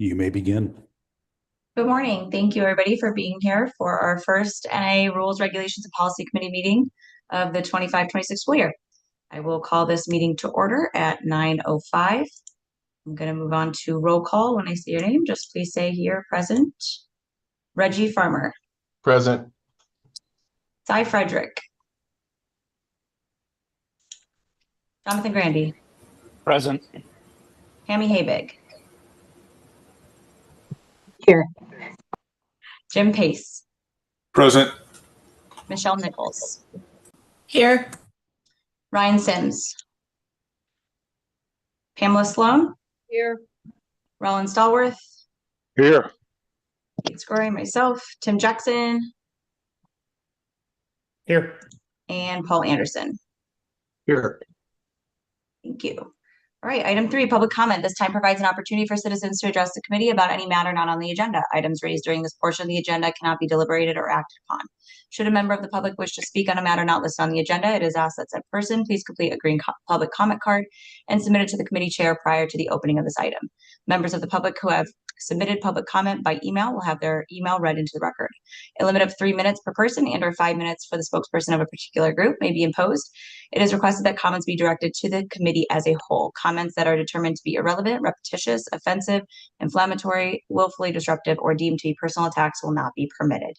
You may begin. Good morning. Thank you, everybody, for being here for our first NIAA Rules, Regulations, and Policy Committee meeting of the 25-26 school year. I will call this meeting to order at 9:05. I'm going to move on to roll call. When I say your name, just please say here, present. Reggie Farmer. Present. Cy Frederick. Jonathan Grandy. Present. Tammy Habig. Here. Jim Pace. Present. Michelle Nichols. Here. Ryan Sims. Pamela Sloan. Here. Roland Stallworth. Here. Kate Scory, myself. Tim Jackson. Here. And Paul Anderson. Here. Thank you. All right, item 3, public comment. This time provides an opportunity for citizens to address the committee about any matter not on the agenda. Items raised during this portion of the agenda cannot be deliberated or acted upon. Should a member of the public wish to speak on a matter not listed on the agenda, it is asked that said person please complete a green public comment card and submit it to the committee chair prior to the opening of this item. Members of the public who have submitted public comment by email will have their email read into the record. A limit of 3 minutes per person and or 5 minutes for the spokesperson of a particular group may be imposed. It is requested that comments be directed to the committee as a whole. Comments that are determined to be irrelevant, repetitious, offensive, inflammatory, willfully disruptive, or deemed to be personal attacks will not be permitted.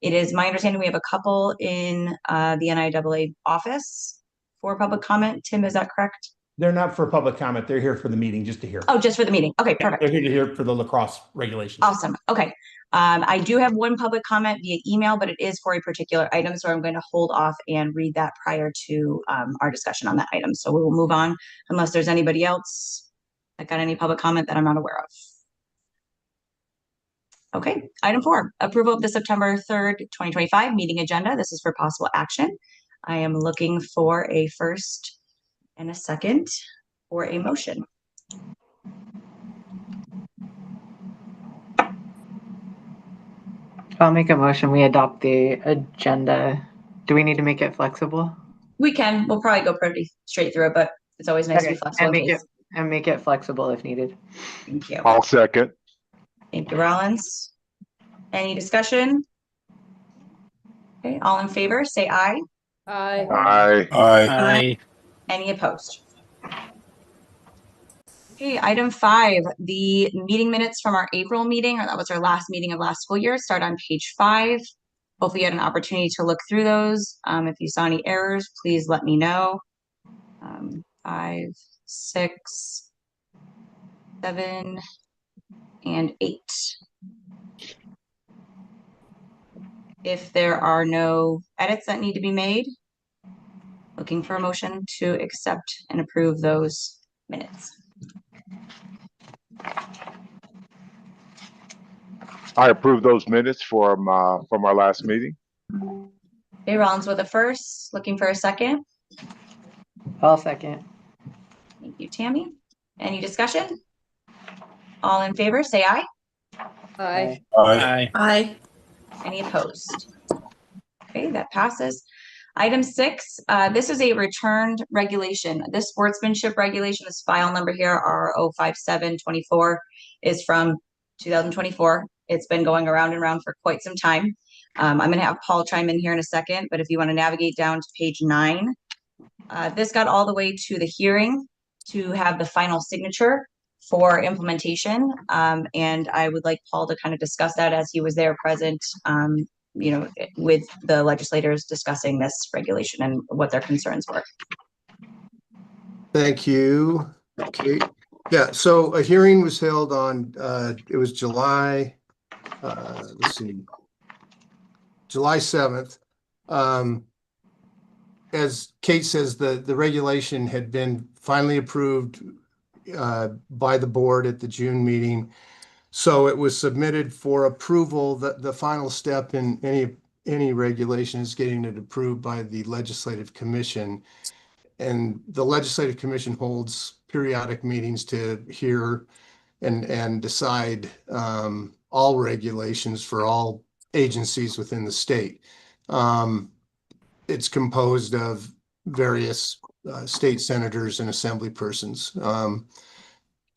It is my understanding we have a couple in the NIAA office for public comment. Tim, is that correct? They're not for public comment. They're here for the meeting, just to hear. Oh, just for the meeting. Okay, perfect. They're here to hear for the lacrosse regulations. Awesome. Okay. I do have one public comment via email, but it is for a particular item. So I'm going to hold off and read that prior to our discussion on that item. So we will move on unless there's anybody else that got any public comment that I'm not aware of. Okay. Item 4, approval of the September 3rd, 2025 meeting agenda. This is for possible action. I am looking for a first and a second for a motion. I'll make a motion. We adopt the agenda. Do we need to make it flexible? We can. We'll probably go pretty straight through it, but it's always nice to be flexible. And make it flexible if needed. Thank you. I'll second. Thank you, Rollins. Any discussion? Okay, all in favor, say aye. Aye. Aye. Aye. Any opposed? Okay, item 5, the meeting minutes from our April meeting, or that was our last meeting of last school year, start on page 5. Hopefully you had an opportunity to look through those. If you saw any errors, please let me know. 5, 6, 7, and 8. If there are no edits that need to be made, looking for a motion to accept and approve those minutes. I approve those minutes from our last meeting. Okay, Rollins with a first, looking for a second. I'll second. Thank you, Tammy. Any discussion? All in favor, say aye. Aye. Aye. Aye. Any opposed? Okay, that passes. Item 6, this is a returned regulation. This sportsmanship regulation, this file number here, R05724, is from 2024. It's been going around and around for quite some time. I'm going to have Paul chime in here in a second, but if you want to navigate down to page 9, this got all the way to the hearing to have the final signature for implementation. And I would like Paul to kind of discuss that as he was there present, with the legislators discussing this regulation and what their concerns were. Thank you, Kate. Yeah, so a hearing was held on, it was July 7th. As Kate says, the regulation had been finally approved by the board at the June meeting. So it was submitted for approval. The final step in any regulation is getting it approved by the Legislative Commission. And the Legislative Commission holds periodic meetings to hear and decide all regulations for all agencies within the state. It's composed of various state senators and assembly persons.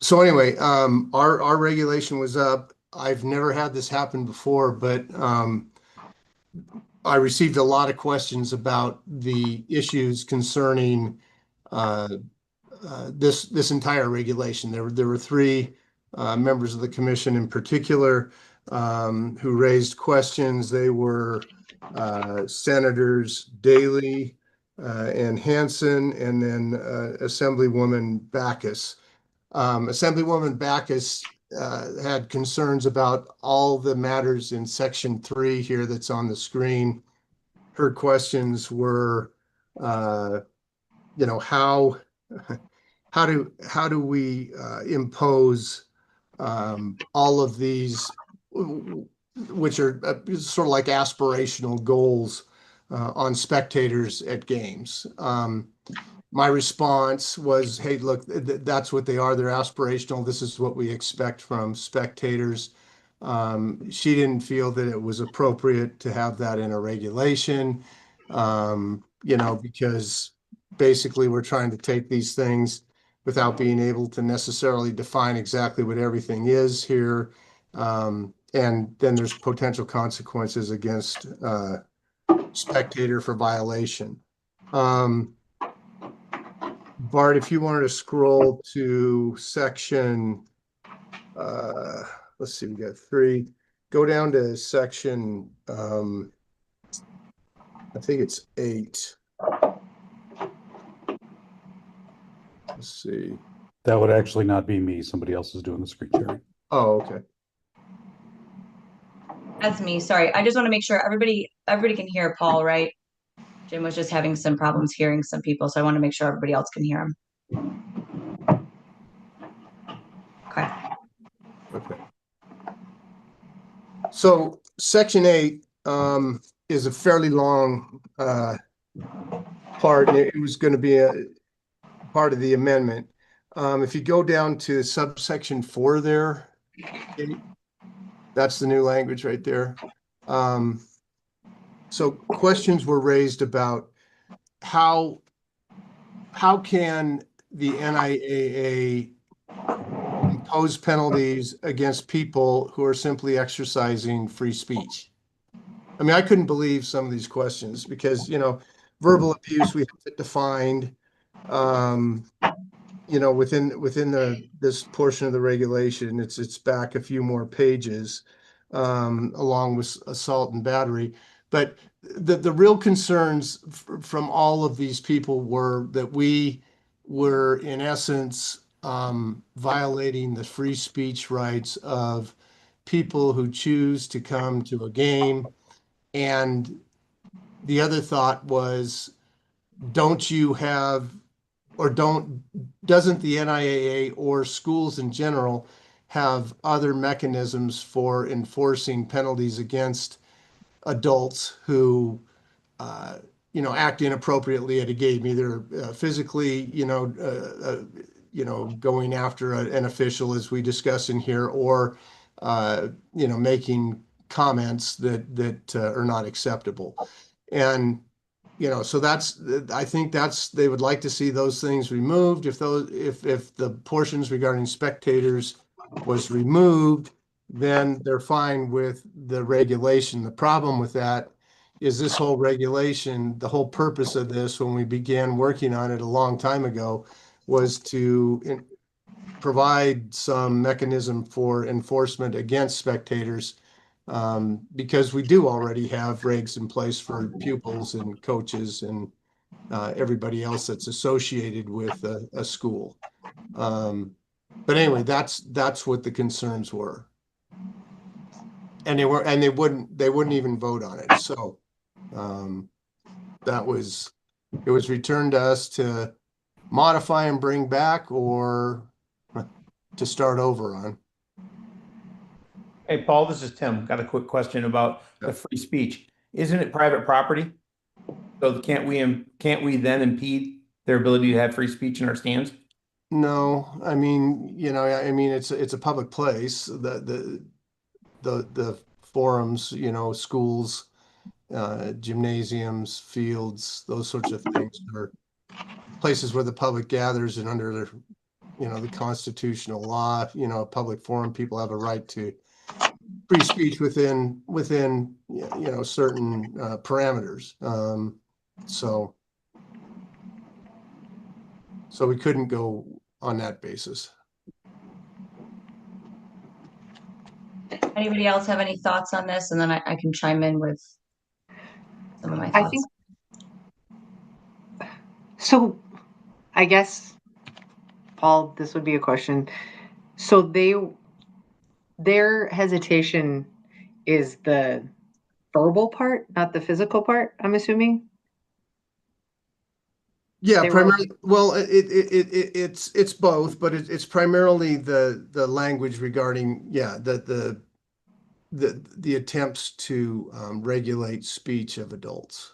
So anyway, our regulation was up. I've never had this happen before, but I received a lot of questions about the issues concerning uh, this entire regulation. There were three members of the commission in particular who raised questions. They were Senators Daley and Hansen, and then Assemblywoman Backus. Assemblywoman Backus had concerns about all the matters in Section 3 here that's on the screen. Her questions were, you know, how do we impose all of these, which are sort of like aspirational goals on spectators at games? My response was, hey, look, that's what they are. They're aspirational. This is what we expect from spectators. She didn't feel that it was appropriate to have that in a regulation, you know, because basically we're trying to take these things without being able to necessarily define exactly what everything is here. And then there's potential consequences against spectator for violation. Bart, if you wanted to scroll to section, let's see, we got 3. Go down to section, I think it's 8. Let's see. That would actually not be me. Somebody else is doing the screen sharing. Oh, okay. That's me. Sorry. I just want to make sure everybody can hear Paul, right? Jim was just having some problems hearing some people, so I want to make sure everybody else can hear him. Okay. Okay. So section 8 is a fairly long part. It was going to be a part of the amendment. If you go down to subsection 4 there, that's the new language right there. So questions were raised about how can the NIAA impose penalties against people who are simply exercising free speech? I mean, I couldn't believe some of these questions because, you know, verbal abuse we have it defined, you know, within this portion of the regulation. It's back a few more pages, along with assault and battery. But the real concerns from all of these people were that we were in essence violating the free speech rights of people who choose to come to a game. And the other thought was, don't you have, or doesn't the NIAA or schools in general have other mechanisms for enforcing penalties against adults who, you know, act inappropriately at a game, either physically, you know, going after an official, as we discuss in here, or you know, making comments that are not acceptable. And you know, so I think they would like to see those things removed. If the portions regarding spectators was removed, then they're fine with the regulation. The problem with that is this whole regulation, the whole purpose of this when we began working on it a long time ago was to provide some mechanism for enforcement against spectators, because we do already have regs in place for pupils and coaches and everybody else that's associated with a school. But anyway, that's what the concerns were. And they wouldn't even vote on it. So it was returned to us to modify and bring back, or to start over on. Hey, Paul, this is Tim. Got a quick question about the free speech. Isn't it private property? So can't we then impede their ability to have free speech in our stands? No, I mean, you know, I mean, it's a public place. The forums, you know, schools, gymnasiums, fields, those sorts of things are places where the public gathers and under the constitutional law, a public forum, people have a right to free speech within, certain parameters. So we couldn't go on that basis. Anybody else have any thoughts on this? And then I can chime in with some of my I thoughts. think so. I guess, Paul, this would be a question. So their hesitation is the verbal part, not the physical part, I'm assuming. Yeah, They were- primarily. Well, it's both, but it's primarily the language regarding the attempts to regulate speech of adults.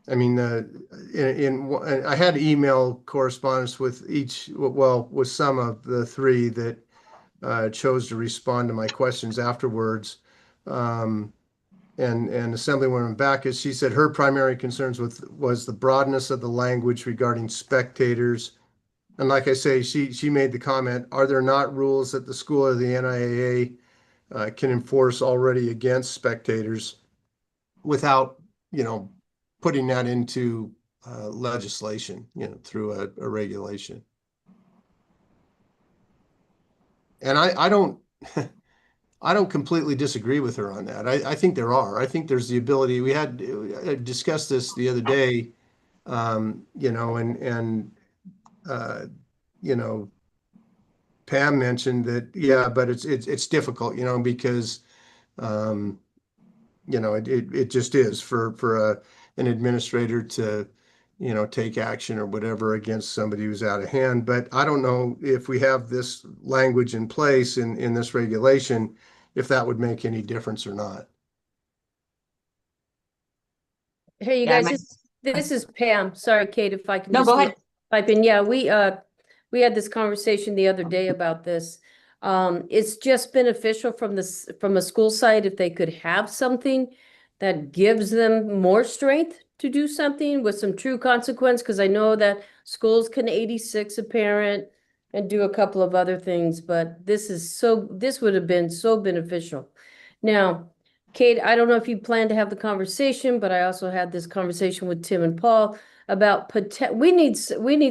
I mean, I had email correspondence with with some of the three that chose to respond to my questions afterwards. And Assemblywoman Backus, she said her primary concerns was the broadness of the language regarding spectators. And like I say, she made the comment, are there not rules that the school or the NIAA can enforce already against spectators without, putting that into legislation, through a regulation? And I don't I don't completely disagree with her on that. I think there are. I think there's the ability. We had discussed this the other day, and Pam mentioned that, but it's difficult, because it just is for an administrator to take action or whatever against somebody who's out of hand. But I don't know if we have this language in place in this regulation, if that would make any difference or not. Hey, you Yeah, guys, this is Pam. Sorry, Kate, if I can No, just go ahead. pipe in. Yeah, we had this conversation the other day about this. It's just beneficial from a school side if they could have something that gives them more strength to do something with some true consequence, because I know that schools can 86 a parent and do a couple of other things, but this would have been so beneficial. Now, Kate, I don't know if you plan to have the conversation, but I also had this conversation with Tim and Paul about we need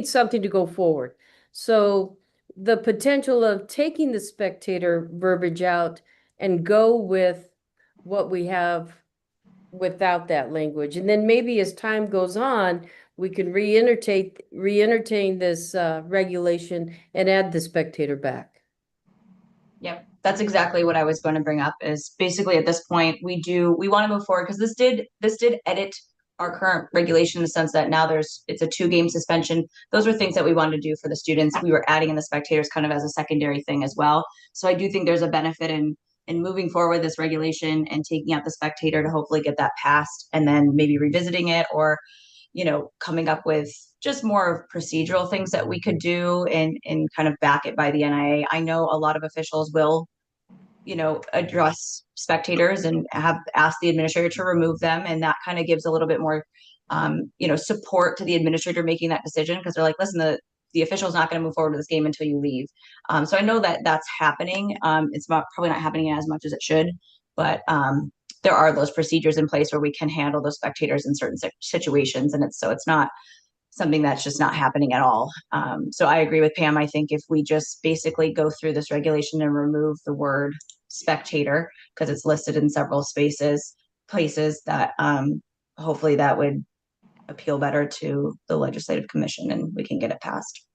something to go forward. So the potential of taking the spectator verbiage out and go with what we have without that language. And then maybe as time goes on, we can re-entertain this regulation and add the spectator back. Yep, that's exactly what I was going to bring up, is basically at this point, we want to move forward because this did edit our current regulation in the sense that now it's a 2-game suspension. Those were things that we wanted to do for the students. We were adding in the spectators kind of as a secondary thing as well. So I do think there's a benefit in moving forward this regulation and taking out the spectator to hopefully get that passed, and then maybe revisiting it, or coming up with just more procedural things that we could do and kind of back it by the NIA. I know a lot of officials will, address spectators and have asked the administrator to remove them. And that kind of gives a little bit more, support to the administrator making that decision, because they're like, listen, the official's not going to move forward with this game until you leave. So I know that that's happening. It's probably not happening as much as it should, but there are those procedures in place where we can handle those spectators in certain situations. And it's not something that's just not happening at all. So I agree with Pam. I think if we just basically go through this regulation and remove the word spectator, because it's listed in several places, that hopefully that would appeal better to the Legislative Commission and we can get it passed.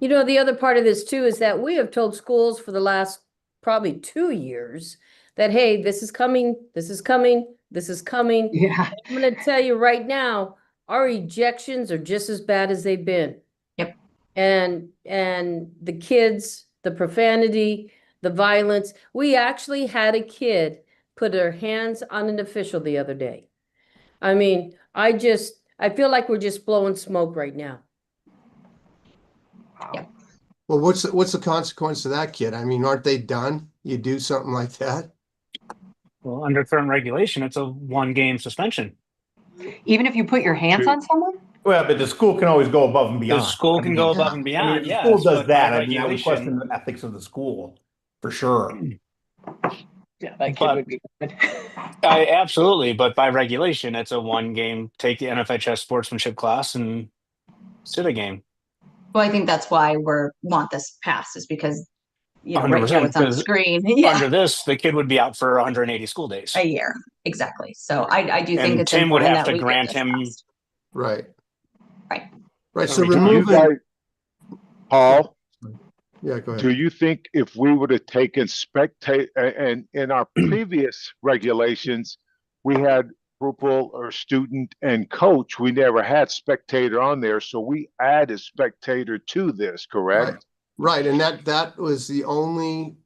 The other part of this too is that we have told schools for the last probably 2 years that, hey, this is coming, this is coming, this is coming. Yeah. I'm going to tell you right now, our ejections are just as bad as they've been. Yep. And the kids, the profanity, the violence. We actually had a kid put her hands on an official the other day. I mean, I feel like we're just blowing smoke right now. Yep. Well, what's the consequence of that, kid? I mean, aren't they done? You do something like that? Well, under current regulation, it's a 1-game suspension. Even if you put your hands Two. on someone? Well, but the school can always go above and The beyond. school I can mean, go Yeah. above and I mean, beyond, if the yes. school does but by that, I mean, I would question regulation, the ethics of the school, for sure. Yeah, that kid But- would be good. absolutely, but by regulation, it's a 1 game, take the NFHS sportsmanship class and sit a game. Well, I think that's why want this passed is because, right here, 100%, what's on the because screen. Yeah, Under this, the kid would be out for 180 school days. a year. Exactly. So I do think And it's Tim would important have that to we get grant this him. passed. Right. Right. Right, so Every time. Do you removing, guys, Paul, yeah, go do ahead. you think if we would have taken and in our previous regulations, we had pupil or student and coach, we never had spectator on there, so we added spectator to this, correct? Right, and that was the only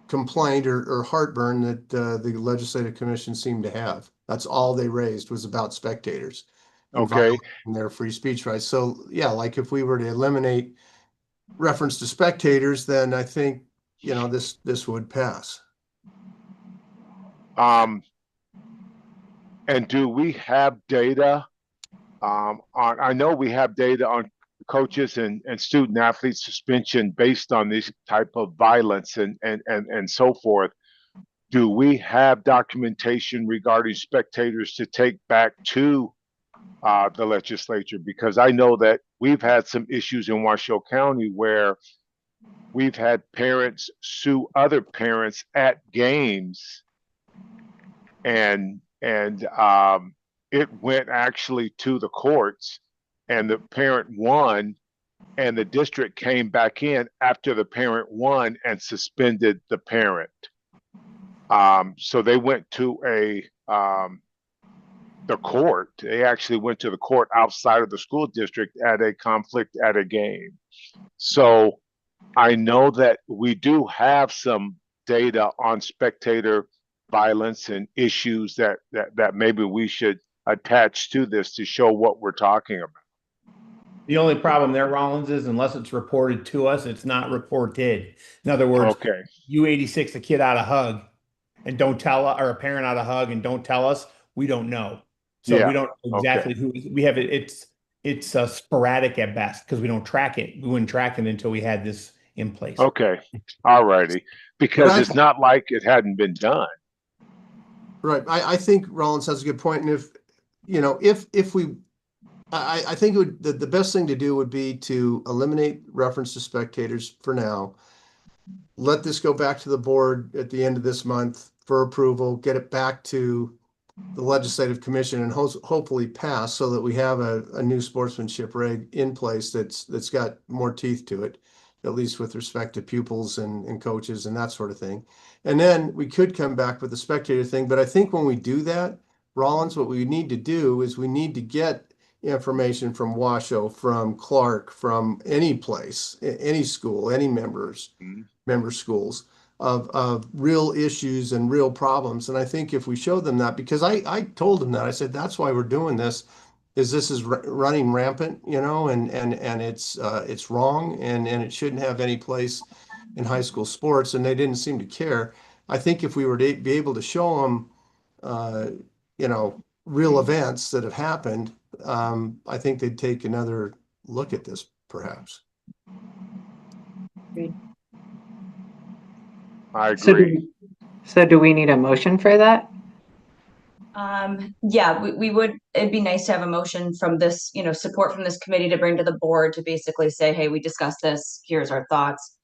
complaint or heartburn that the legislative commission seemed to have. That's all they raised was about spectators. and Okay, violating their free speech rights. So yeah, like if we were to eliminate reference to spectators, then I think, this would pass. and do we have data I know we have data on coaches and student athlete suspension based on this type of violence and so forth. Do we have documentation regarding spectators to take back to the legislature? Because I know that we've had some issues in Washoe County where we've had parents sue other parents at games, and it went actually to the courts, and the parent won, and the district came back in after the parent won and suspended the parent. So they went to the court. They actually went to the court outside of the school district at a conflict at a game. So I know that we do have some data on spectator violence and issues that maybe we should attach to this to show what we're talking about. The only problem there, Rollins, is unless it's reported to us, it's not reported. In other words, Okay, you 86 a kid out of hug and don't tell, or a parent out of hug and don't tell us, we don't know. So Yeah, we don't know exactly who we have it. It's sporadic at best because we don't track it. We wouldn't track it until we had this in place. okay, all righty. Because But it's not like it hadn't been done. Right. I think Rollins has a good point. And if we, I think it would, the best thing to do would be to eliminate reference to spectators for now. Let this go back to the board at the end of this month for approval, get it back to the legislative commission and hopefully pass so that we have a new sportsmanship reg in place that's got more teeth to it, at least with respect to pupils and coaches and that sort of thing. And then we could come back with the spectator thing. But I think when we do that, Rollins, what we need to do is we need to get information from Washoe, from Clark, from any place, any school, any member schools of real issues and real problems. And I think if we show them that, because I told them that, I said, that's why we're doing this, is this is running rampant, and it's wrong and it shouldn't have any place in high school sports. And they didn't seem to care. I think if we were to be able to show them, real events that have happened, I think they'd take another look at this, perhaps. I So agree. do we need a motion for that? Yeah, we would, it'd be nice to have a motion from this, support from this committee to bring to the board to basically say, hey, we discussed this, here's our thoughts.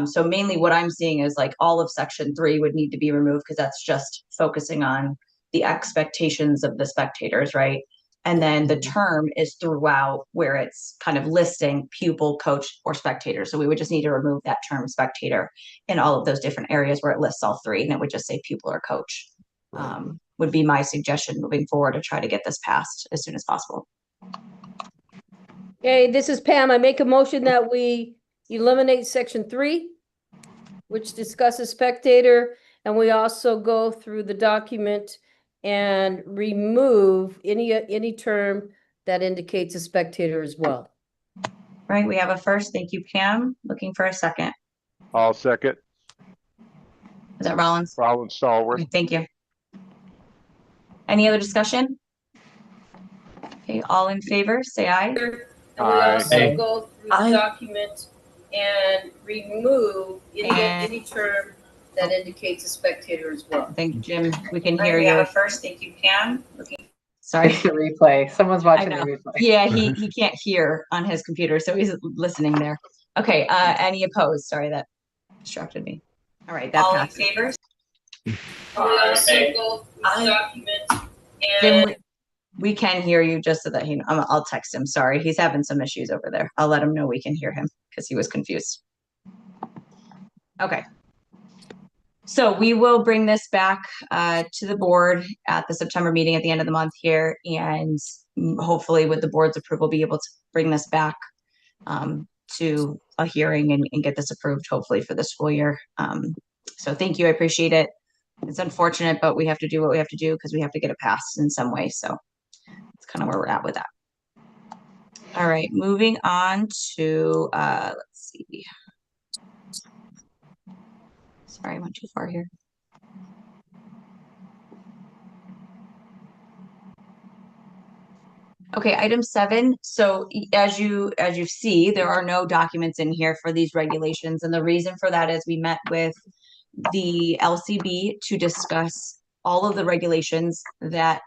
So mainly what I'm seeing is like all of section 3 would need to be removed because that's just focusing on the expectations of the spectators, right? And then the term is throughout where it's kind of listing pupil, coach, or spectator. So we would just need to remove that term spectator in all of those different areas where it lists all 3, and it would just say pupil or coach. Right. Would be my suggestion moving forward to try to get this passed as soon as possible. Okay, this is Pam. I make a motion that we eliminate section 3, which discusses spectator, and we also go through the document and remove any term that indicates a spectator as well. Right, we have a first. Thank you, Pam. Looking for a second. I'll second. Is that Rollins? Rollins Stallworth. Okay, thank you. Any other discussion? Okay, all in favor, say aye. And we Aye. also Aye. go through the document and remove And- any term that indicates a spectator as well. I think, Jim, we can All right, hear we have you. a first. Thank you, Pam. Sorry. It's the replay. Someone's watching the know. replay. Yeah, he can't hear on his computer, so he's listening there. Okay, any opposed? Sorry, that distracted me. All right, that All in passed. favor? And we also go through the document Jim, and we can hear you just so that I'll text him. Sorry, he's having some issues over there. I'll let him know we can hear him because he was confused. Okay. So we will bring this back to the board at the September meeting at the end of the month here, and hopefully with the board's approval, be able to bring this back to a hearing and get this approved, hopefully for the school year. So thank you, I appreciate it. It's unfortunate, but we have to do what we have to do because we have to get it passed in some way. So that's kind of where we're at with that. All right, moving on to, let's see. Sorry, I went too far here. Okay, item 7. So as you see, there are no documents in here for these regulations. And the reason for that is we met with the LCB to discuss all of the regulations that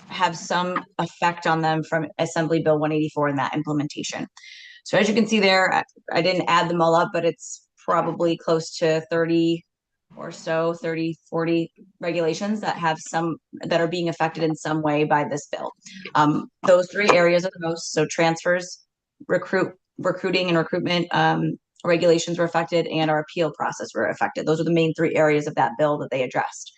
have some effect on them from Assembly Bill 184 and that implementation. So as you can see there, I didn't add them all up, but it's probably close to 30 or so, 30, 40 regulations that have that are being affected in some way by this bill. Those 3 areas are the most, so transfers, recruiting and recruitment regulations were affected, and our appeal process were affected. Those are the main 3 areas of that bill that they addressed.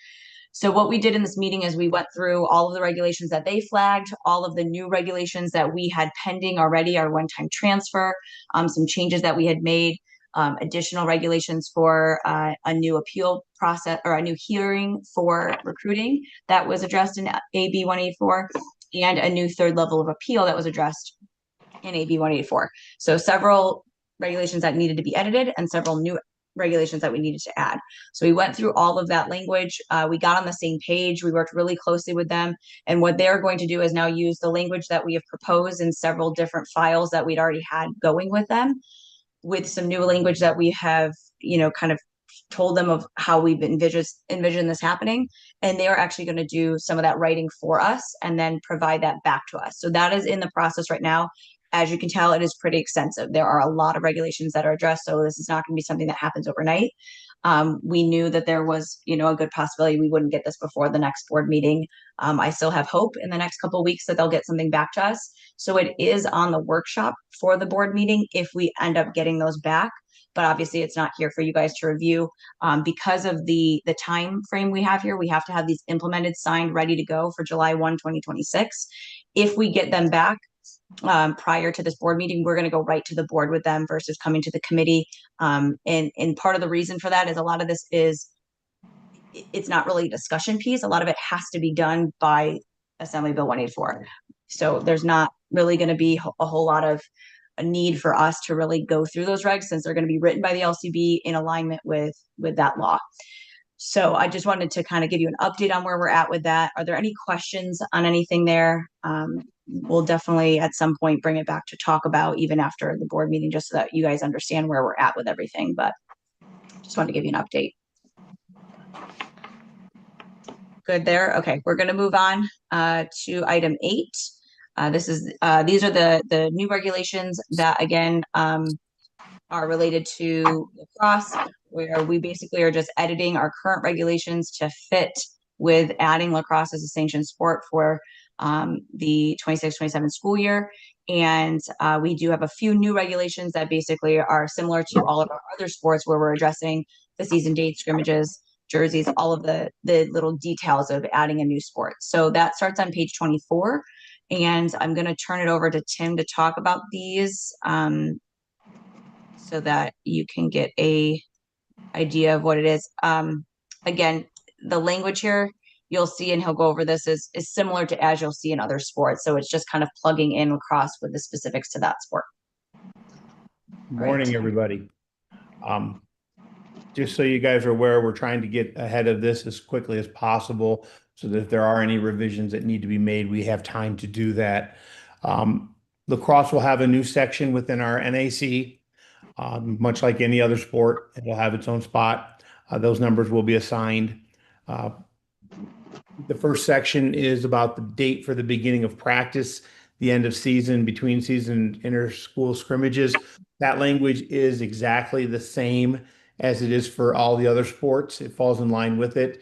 So what we did in this meeting is we went through all of the regulations that they flagged, all of the new regulations that we had pending already, our one-time transfer, some changes that we had made, additional regulations for a new appeal process or a new hearing for recruiting that was addressed in AB 184, and a new 3rd level of appeal that was addressed in AB 184. So several regulations that needed to be edited and several new regulations that we needed to add. So we went through all of that language. We got on the same page. We worked really closely with them. And what they're going to do is now use the language that we have proposed in several different files that we'd already had going with them, with some new language that we have, kind of told them of how we've envisioned this happening. And they are actually going to do some of that writing for us and then provide that back to us. So that is in the process right now. As you can tell, it is pretty extensive. There are a lot of regulations that are addressed. So this is not going to be something that happens overnight. We knew that there was, a good possibility we wouldn't get this before the next board meeting. I still have hope in the next couple of weeks that they'll get something back to us. So it is on the workshop for the board meeting if we end up getting those back. But obviously it's not here for you guys to review because of the time frame we have here. We have to have these implemented, signed, ready to go for July 1, 2026. If we get them back prior to this board meeting, we're going to go right to the board with them versus coming to the committee. And part of the reason for that is a lot of this it's not really a discussion piece. A lot of it has to be done by Assembly Bill 184. So there's not really going to be a whole lot of a need for us to really go through those regs since they're going to be written by the LCB in alignment with that law. So I just wanted to kind of give you an update on where we're at with that. Are there any questions on anything there? We'll definitely at some point bring it back to talk about even after the board meeting, just so that you guys understand where we're at with everything. But just wanted to give you an update. Good there. Okay, we're going to move on to item 8. These are the new regulations that again are related to lacrosse, where we basically are just editing our current regulations to fit with adding lacrosse as a sanctioned sport for the 26-27 school year. And we do have a few new regulations that basically are similar to all of our other sports, where we're addressing the season dates, scrimmages, jerseys, all of the little details of adding a new sport. So that starts on page 24. And I'm going to turn it over to Tim to talk about these so that you can get a idea of what it is. Again, the language here you'll see, and he'll go over this, is similar to as you'll see in other sports. So it's just kind of plugging in lacrosse with the specifics to that sport. Morning, everybody. Just so you guys are aware, we're trying to get ahead of this as quickly as possible so that if there are any revisions that need to be made, we have time to do that. Lacrosse will have a new section within our NAC. Much like any other sport, it will have its own spot. Those numbers will be assigned. The first section is about the date for the beginning of practice, the end of season, between season, inter-school scrimmages. That language is exactly the same as it is for all the other sports. It falls in line with it.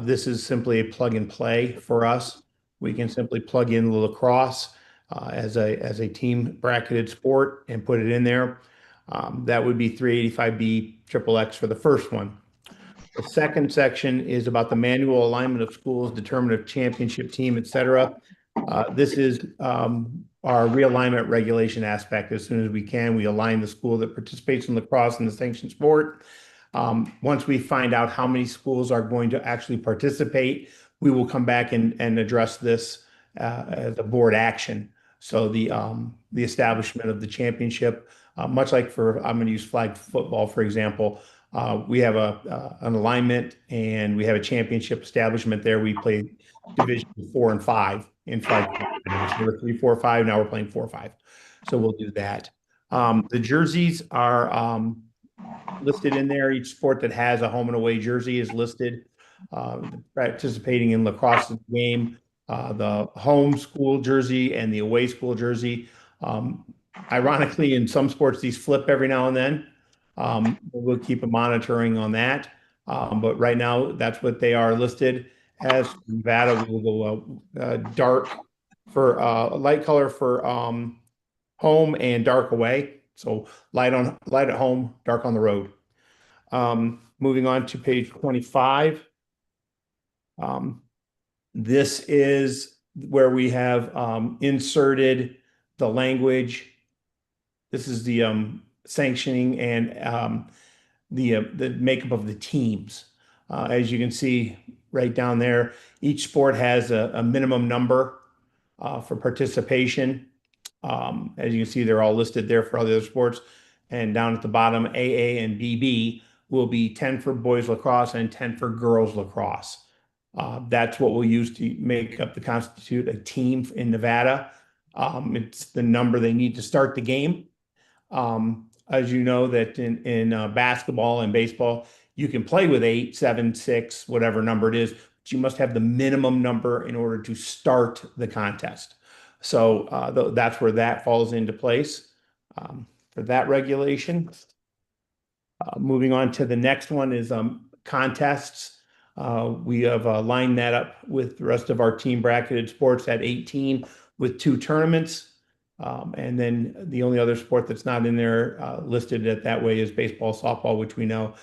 This is simply a plug and play for us. We can simply plug in lacrosse as a team bracketed sport and put it in there. That would be 385B triple X for the first one. The second section is about the manual alignment of schools, determine a championship team, et cetera. This is our realignment regulation aspect. As soon as we can, we align the school that participates in lacrosse in the sanctioned sport. Once we find out how many schools are going to actually participate, we will come back and address this as a board action. So the establishment of the championship, much like I'm going to use flag football, for example. We have an alignment and we have a championship establishment there. We play division 4 and 5 in flag football. So we're 3, 4, 5. Now we're playing 4, 5. So we'll do that. The jerseys are listed in there. Each sport that has a home and away jersey is listed. Participating in lacrosse game, the home school jersey and the away school jersey. Ironically, in some sports, these flip every now and then. We'll keep a monitoring on that. But right now, that's what they are listed as. Nevada, we will go dark for light color for home and dark away. So light at home, dark on the road. Moving on to page 25. This is where we have inserted the language. This is the sanctioning and the makeup of the teams. As you can see right down there, each sport has a minimum number for participation. As you can see, they're all listed there for other sports. And down at the bottom, AA and BB will be 10 for boys lacrosse and 10 for girls lacrosse. That's what we'll use to make up constitute a team in Nevada. It's the number they need to start the game. As you know that in basketball and baseball, you can play with 8, 7, 6, whatever number it is, but you must have the minimum number in order to start the contest. So that's where that falls into place for that regulation. Moving on to the next one is contests. We have lined that up with the rest of our team bracketed sports at 18 with 2 tournaments. And then the only other sport that's not in there listed that way is baseball, softball, which we know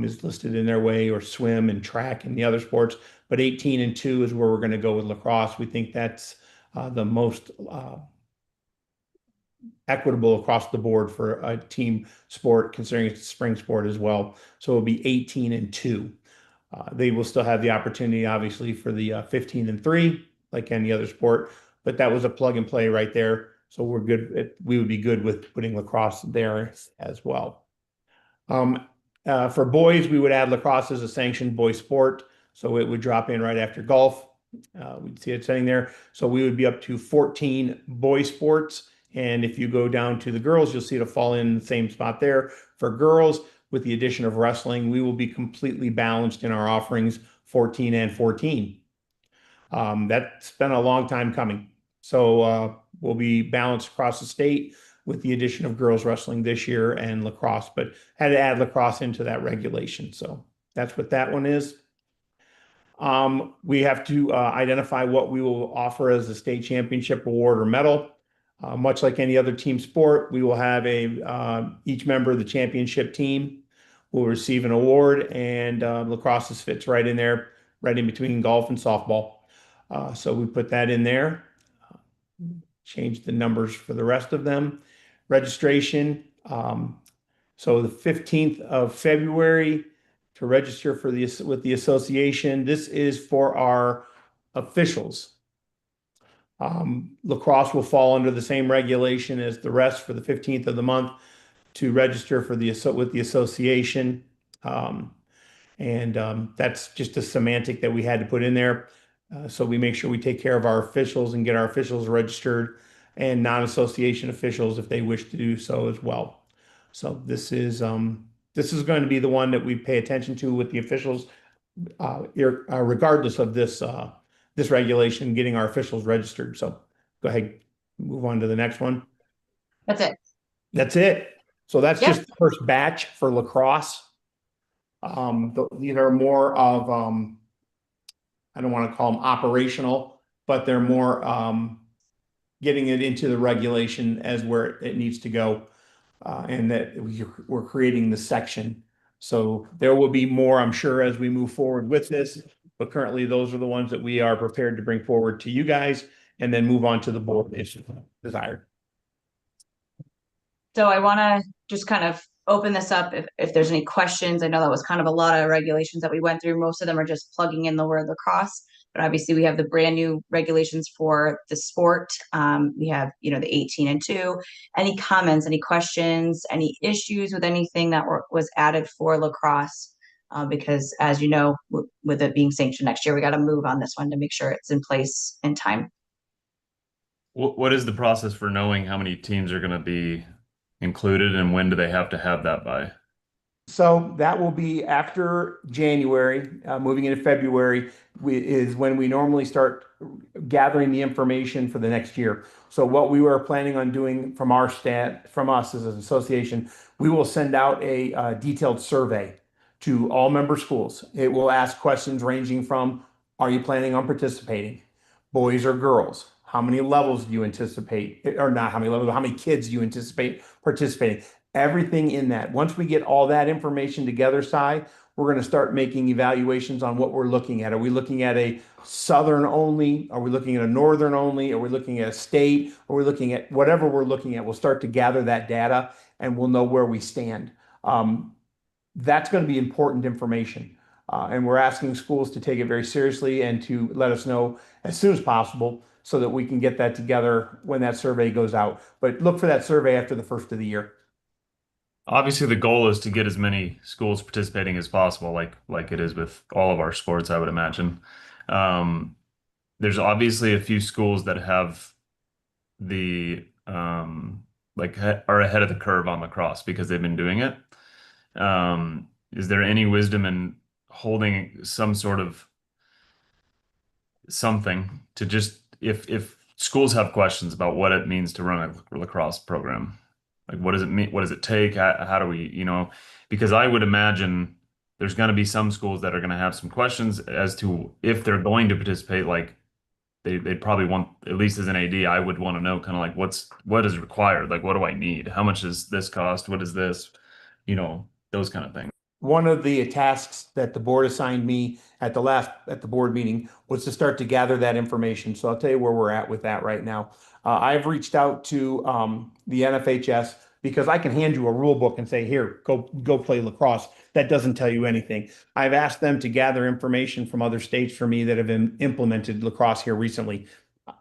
is listed in their way, or swim and track and the other sports. But 18 and 2 is where we're going to go with lacrosse. We think that's the most equitable across the board for a team sport, considering it's a spring sport as well. So it'll be 18 and 2. They will still have the opportunity, obviously, for the 15 and 3, like any other sport. But that was a plug and play right there. So we're good. We would be good with putting lacrosse there as well. For boys, we would add lacrosse as a sanctioned boy sport. So it would drop in right after golf. We'd see it sitting there. So we would be up to 14 boy sports. And if you go down to the girls, you'll see it'll fall in the same spot there. For girls, with the addition of wrestling, we will be completely balanced in our offerings, 14 and 14. That's been a long time coming. So we'll be balanced across the state with the addition of girls wrestling this year and lacrosse, but had to add lacrosse into that regulation. So that's what that one is. We have to identify what we will offer as a state championship award or medal. Much like any other team sport, we will have each member of the championship team will receive an award, and lacrosse fits right in there, right in between golf and softball. So we put that in there. Change the numbers for the rest of them. Registration. So the 15th of February to register for with the association. This is for our officials. Lacrosse will fall under the same regulation as the rest for the 15th of the month to register for with the association. That's just a semantic that we had to put in there. So we make sure we take care of our officials and get our officials registered and non-association officials if they wish to do so as well. So this is going to be the one that we pay attention to with the officials, regardless of this regulation, getting our officials registered. So go ahead, move on to the next one. That's it. That's it. So that's Yep. just the first batch for lacrosse. These are more of, I don't want to call them operational, but they're more getting it into the regulation as where it needs to go. And that we're creating the section. So there will be more, I'm sure, as we move forward with this. But currently, those are the ones that we are prepared to bring forward to you guys and then move on to the board if desired. So I want to just kind of open this up if there's any questions. I know that was kind of a lot of regulations that we went through. Most of them are just plugging in the word lacrosse, but obviously we have the brand new regulations for the sport. We have, the 18-2. Any comments, any questions, any issues with anything that was added for lacrosse? Because as you know, with it being sanctioned next year, we got to move on this one to make sure it's in place in time. What is the process for knowing how many teams are going to be included, and when do they have to have that by? So that will be after January, moving into February is when we normally start gathering the information for the next year. So what we were planning on doing from us as an association, we will send out a detailed survey to all member schools. It will ask questions ranging from, are you planning on participating? Boys or girls? How many levels do you anticipate, or not how many levels, how many kids do you anticipate participating? Everything in that. Once we get all that information together, we're going to start making evaluations on what we're looking at. Are we looking at a southern only? Are we looking at a northern only? Are we looking at a state? Are we looking at whatever we're looking at? We'll start to gather that data and we'll know where we stand. That's going to be important information. And we're asking schools to take it very seriously and to let us know as soon as possible so that we can get that together when that survey goes out. But look for that survey after the first of the year. Obviously, the goal is to get as many schools participating as possible, like it is with all of our sports, I would imagine. There's obviously a few schools that have the are ahead of the curve on lacrosse because they've been doing it. Is there any wisdom in holding some sort of something to just if schools have questions about what it means to run a lacrosse program? Like, what does it mean? What does it take? How do we, because I would imagine there's going to be some schools that are going to have some questions as to if they're going to participate. Like, they'd probably want, at least as an AD, I would want to know kind of like what is required? Like, what do I need? How much does this cost? What is this? Those kind of things. One of the tasks that the board assigned me at the board meeting was to start to gather that information. So I'll tell you where we're at with that right now. I've reached out to the NFHS because I can hand you a rule book and say, here, go play lacrosse. That doesn't tell you anything. I've asked them to gather information from other states for me that have implemented lacrosse here recently,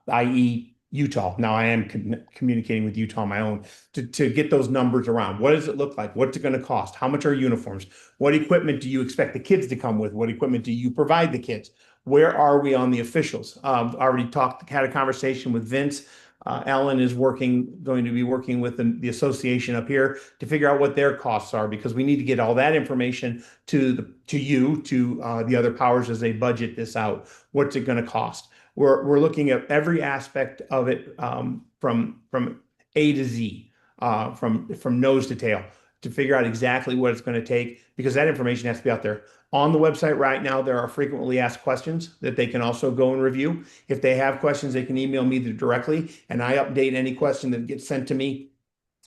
i.e. Utah. Now I am communicating with Utah on my own to get those numbers around. What does it look like? What's it going to cost? How much are uniforms? What equipment do you expect the kids to come with? What equipment do you provide the kids? Where are we on the officials? Already had a conversation with Vince. Ellen is going to be working with the association up here to figure out what their costs are, because we need to get all that information to the other powers as they budget this out. What's it going to cost? We're looking at every aspect of it from A to Z, from nose to tail, to figure out exactly what it's going to take, because that information has to be out there. On the website right now, there are frequently asked questions that they can also go and review. If they have questions, they can email me directly, and I update any question that gets sent to me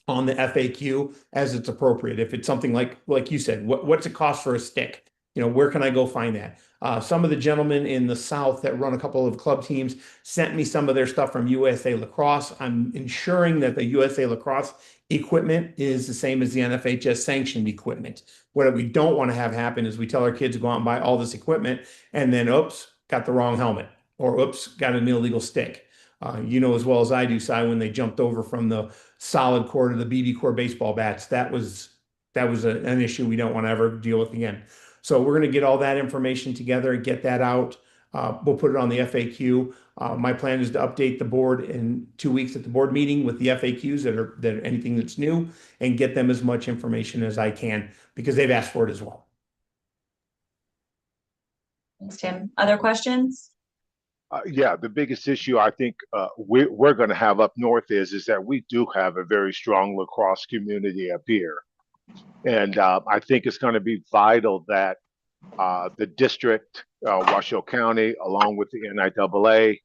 on the FAQ as it's appropriate. If it's something like you said, what's it cost for a stick? Where can I go find that? Some of the gentlemen in the South that run a couple of club teams sent me some of their stuff from USA Lacrosse. I'm ensuring that the USA Lacrosse equipment is the same as the NFHS sanctioned equipment. What we don't want to have happen is we tell our kids to go out and buy all this equipment and then, oops, got the wrong helmet, or oops, got an illegal stick. As well as I do, Si, when they jumped over from the solid core to the BB core baseball bats, that was an issue we don't want to ever deal with again. So we're going to get all that information together and get that out. We'll put it on the FAQ. My plan is to update the board in 2 weeks at the board meeting with the FAQs that are anything that's new, and get them as much information as I can because they've asked for it as well. Thanks, Tim. Other questions? Yeah, the biggest issue I think we're going to have up north is that we do have a very strong lacrosse community up here. And I think it's going to be vital that the district, Washoe County, along with the NIAA,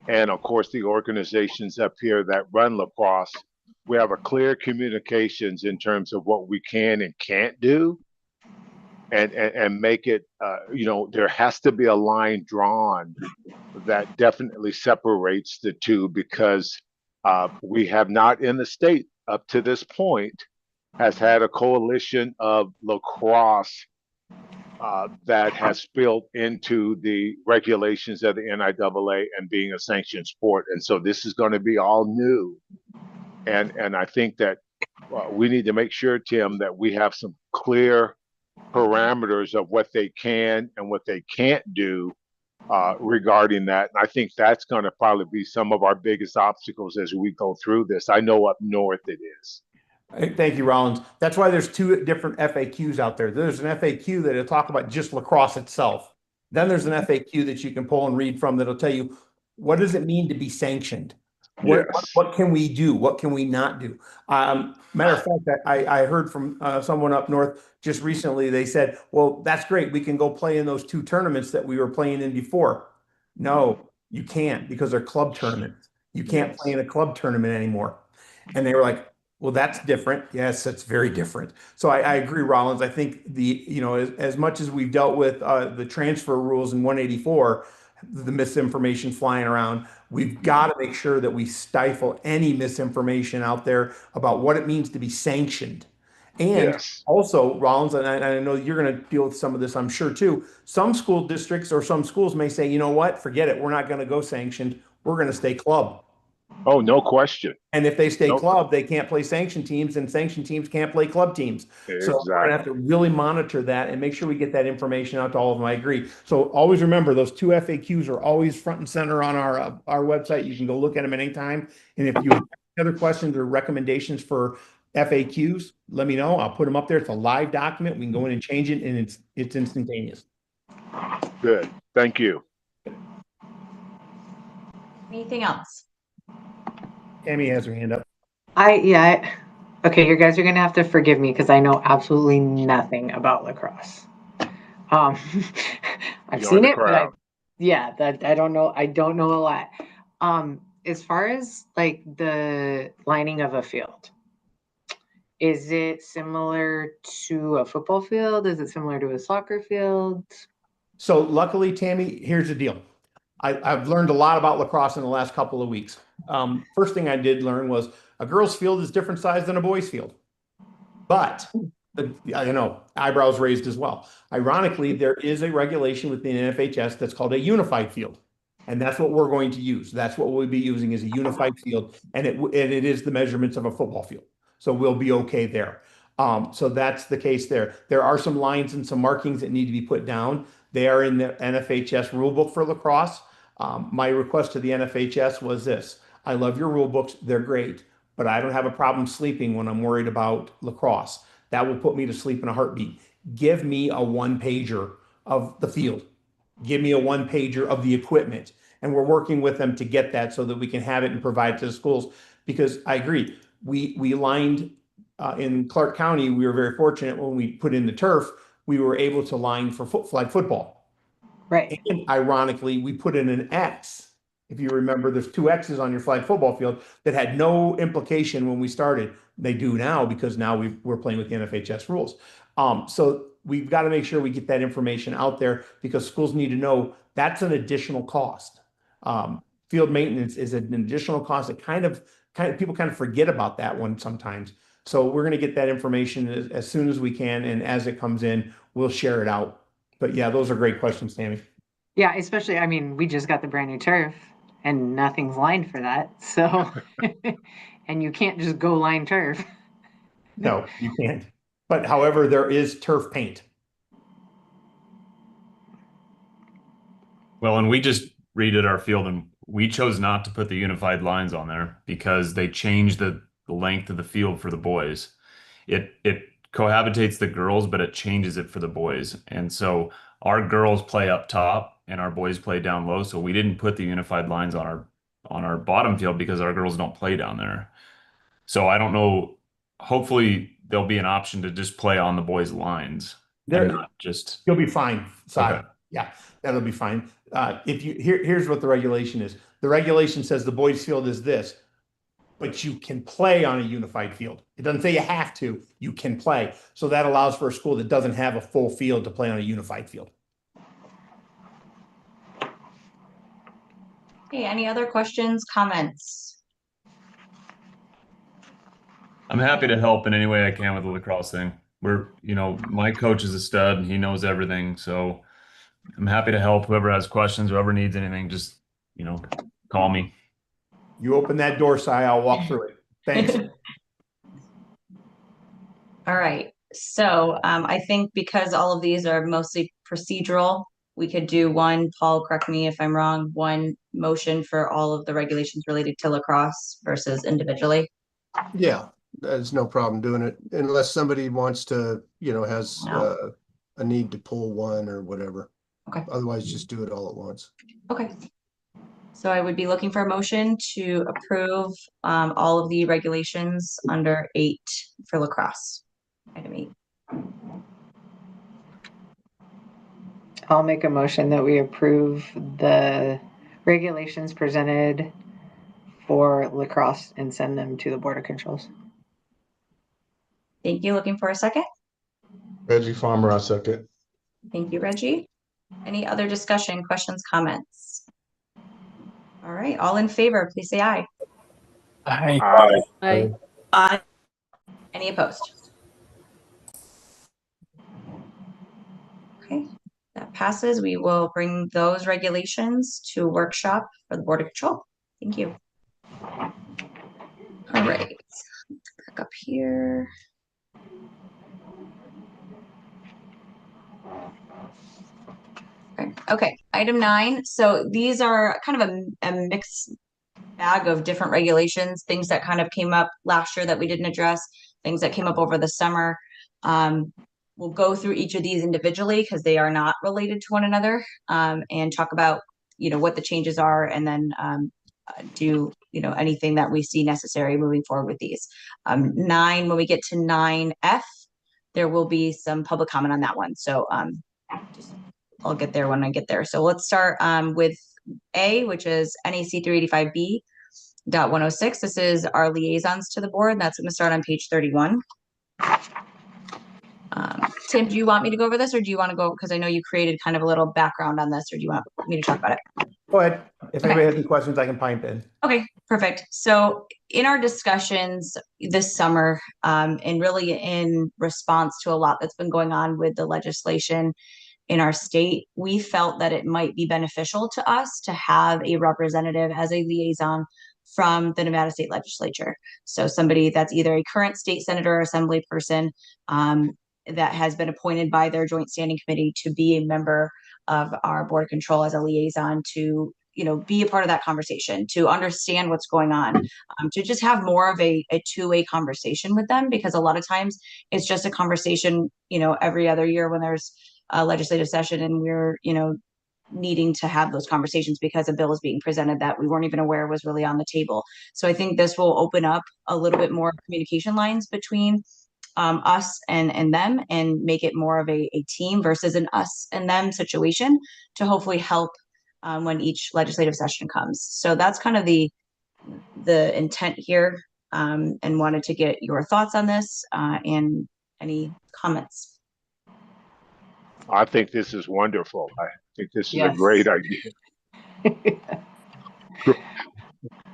and of course the organizations up here that run lacrosse, we have a clear communications in terms of what we can and can't do, and make it, there has to be a line drawn that definitely separates the two, because we have not in the state up to this point has had a coalition of lacrosse that has spilled into the regulations of the NIAA and being a sanctioned sport. And so this is going to be all new. And I think that we need to make sure, Tim, that we have some clear parameters of what they can and what they can't do regarding that. And I think that's going to probably be some of our biggest obstacles as we go through this. I know up north it is. Thank you, Rollins. That's why there's 2 different FAQs out there. There's an FAQ that'll talk about just lacrosse itself. Then there's an FAQ that you can pull and read from that'll tell you, what does it mean to be sanctioned? What can we do? What can we not do? Matter of fact, I heard from someone up north just recently. They said, well, that's great. We can go play in those 2 tournaments that we were playing in before. No, you can't, because they're club tournaments. You can't play in a club tournament anymore. And they were like, well, that's different. Yes, that's very different. So I agree, Rollins. I think as much as we've dealt with the transfer rules in 184, the misinformation flying around, we've got to make sure that we stifle any misinformation out there about what it means to be sanctioned. And also, Rollins, and I know you're going to deal with some of this, I'm sure too. Some school districts or some schools may say, you know what, forget it. We're not going to go sanctioned. We're going to stay club. Oh, no question. And if they stay club, they can't play sanctioned teams, and sanctioned teams can't play club teams. Exactly. So we're going to have to really monitor that and make sure we get that information out to all of them. I agree. So always remember, those 2 FAQs are always front and center on our website. You can go look at them at any time. And if you have other questions or recommendations for FAQs, let me know. I'll put them up there. It's a live document. We can go in and change it, and it's instantaneous. Good. Thank you. Anything else? Tammy has her hand up. Okay, you guys are gonna have to forgive me because I know absolutely nothing about lacrosse. I've seen it, but I don't know. I don't know a lot. As far as like the lining of a field, is it similar to a football field? Is it similar to a soccer field? So luckily, Tammy, here's the deal. I've learned a lot about lacrosse in the last couple of weeks. First thing I did learn was a girl's field is different size than a boy's field. But, eyebrows raised as well. Ironically, there is a regulation within NFHS that's called a unified field. And that's what we're going to use. That's what we'll be using, is a unified field. And it is the measurements of a football field. So we'll be okay there. So that's the case there. There are some lines and some markings that need to be put down. They are in the NFHS rulebook for lacrosse. My request to the NFHS was this: I love your rule books. They're great, but I don't have a problem sleeping when I'm worried about lacrosse. That will put me to sleep in a heartbeat. Give me a 1-pager of the field. Give me a 1-pager of the equipment. And we're working with them to get that so that we can have it and provide it to the schools. Because I agree, we lined in Clark County, we were very fortunate when we put in the turf, we were able to line for flag football. Right. And ironically, we put in an X. If you remember, there's 2 X's on your flag football field that had no implication when we started. They do now, because now we're playing with the NFHS rules. So we've got to make sure we get that information out there, because schools need to know that's an additional cost. Field maintenance is an additional cost that kind of people kind of forget about that one sometimes. So we're going to get that information as soon as we can, and as it comes in, we'll share it out. But yeah, those are great questions, Tammy. Yeah, especially, I mean, we just got the brand new turf and nothing's lined for that. So, and you can't just go line turf. No, you can't. But however, there is turf paint. Well, and we just redid our field and we chose not to put the unified lines on there because they changed the length of the field for the boys. It cohabitates the girls, but it changes it for the boys. And so our girls play up top and our boys play down low. So we didn't put the unified lines on our bottom field because our girls don't play down there. So I don't know. Hopefully there'll be an option to just play on the boys' lines and not just. You'll be fine, Si. Okay. Yeah, that'll be fine. Here's what the regulation is. The regulation says the boys' field is this, but you can play on a unified field. It doesn't say you have to, you can play. So that allows for a school that doesn't have a full field to play on a unified field. Okay, any other questions, comments? I'm happy to help in any way I can with the lacrosse thing. My coach is a stud and he knows everything. So I'm happy to help whoever has questions, whoever needs anything, just, call me. You open that door, Si, I'll walk through it. Thanks. All right, so I think because all of these are mostly procedural, we could do one, Paul, correct me if I'm wrong, one motion for all of the regulations related to lacrosse versus individually. Yeah, there's no problem doing it unless somebody wants to, has No. a need to pull one or whatever. Okay. Otherwise, just do it all at once. Okay. So I would be looking for a motion to approve all of the regulations under 8 for lacrosse. Item 8. I'll make a motion that we approve the regulations presented for lacrosse and send them to the Board of Controls. Thank you. Looking for a second? Reggie Farmer, I second. Thank you, Reggie. Any other discussion, questions, comments? All right, all in favor, please say aye. Aye. Aye. Any opposed? Okay, that passes. We will bring those regulations to a workshop for the Board of Control. Thank you. All right, back up here. Okay, item 9. So these are kind of a mixed bag of different regulations, things that kind of came up last year that we didn't address, things that came up over the summer. We'll go through each of these individually because they are not related to one another, and talk about, what the changes are, and then do, anything that we see necessary moving forward with these. 9, when we get to 9F, there will be some public comment on that one. So I'll get there when I get there. So let's start with A, which is NAC 385B.106. This is our liaisons to the board. And that's going to start on page 31. Tim, do you want me to go over this, or do you want to go? Because I know you created kind of a little background on this, or do you want me to talk about it? Go ahead. If anybody has any questions, I can pipe in. Okay, perfect. So in our discussions this summer, and really in response to a lot that's been going on with the legislation in our state, we felt that it might be beneficial to us to have a representative as a liaison from the Nevada State Legislature. So somebody that's either a current state senator or assembly person that has been appointed by their joint standing committee to be a member of our Board of Control as a liaison to, be a part of that conversation, to understand what's going on, to just have more of a two-way conversation with them, because a lot of times it's just a conversation, every other year when there's a legislative session and we're, needing to have those conversations because a bill is being presented that we weren't even aware was really on the table. So I think this will open up a little bit more communication lines between us and them, and make it more of a team versus an us and them situation to hopefully help when each legislative session comes. So that's kind of the intent here, and wanted to get your thoughts on this and any comments. I think this is wonderful. I think this is Yes. a great idea.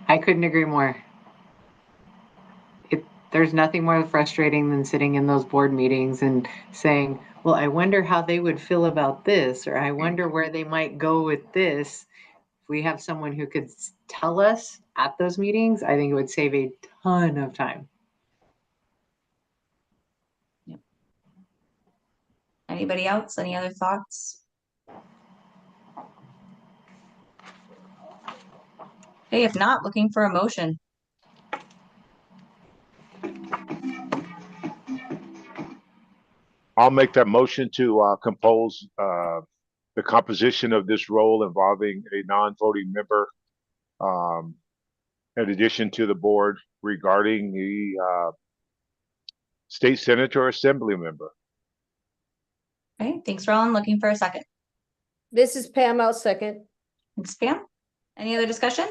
I couldn't agree more. There's nothing more frustrating than sitting in those board meetings and saying, well, I wonder how they would feel about this, or I wonder where they might go with this. If we have someone who could tell us at those meetings, I think it would save a ton of time. Yep. Anybody else? Any other thoughts? Okay, if not, looking for a motion. I'll make that motion to compose the composition of this role involving a non-voting member, in addition to the board, regarding the state senator or assembly member. Okay, thanks, Roland. Looking for a second. This is Pam, I'll second. Thanks, Pam. Any other discussion?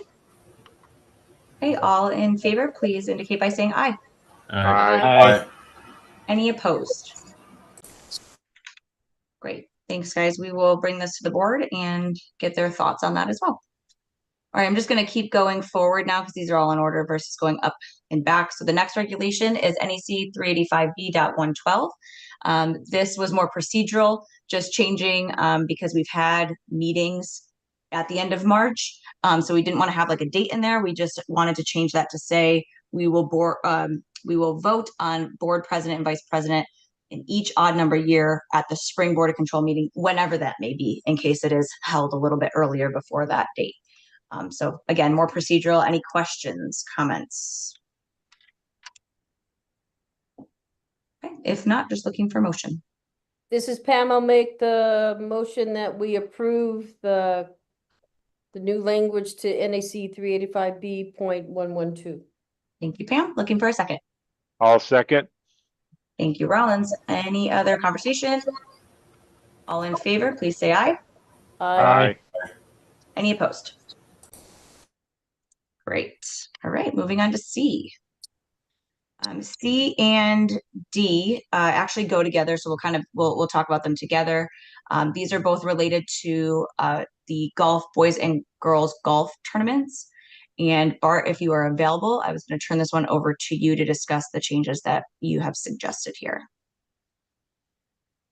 Okay, all in favor, please indicate by saying aye. Aye. Any opposed? Great. Thanks, guys. We will bring this to the board and get their thoughts on that as well. All right, I'm just going to keep going forward now because these are all in order versus going up and back. So the next regulation is NEC 385B.112. This was more procedural, just changing because we've had meetings at the end of March. So we didn't want to have like a date in there. We just wanted to change that to say we will vote on board president and vice president in each odd number year at the spring Board of Control meeting, whenever that may be, in case it is held a little bit earlier before that date. So again, more procedural. Any questions, comments? Okay. If not, just looking for motion. This is Pam, I'll make the motion that we approve the new language to NAC 385B.112. Thank you, Pam. Looking for a second. I'll second. Thank you, Rollins. Any other conversation? All in favor, please say aye. Aye. Any opposed? Great. All right, moving on to C. C and D actually go together, so we'll talk about them together. These are both related to the golf boys and girls golf tournaments. And Bart, if you are available, I was going to turn this one over to you to discuss the changes that you have suggested here.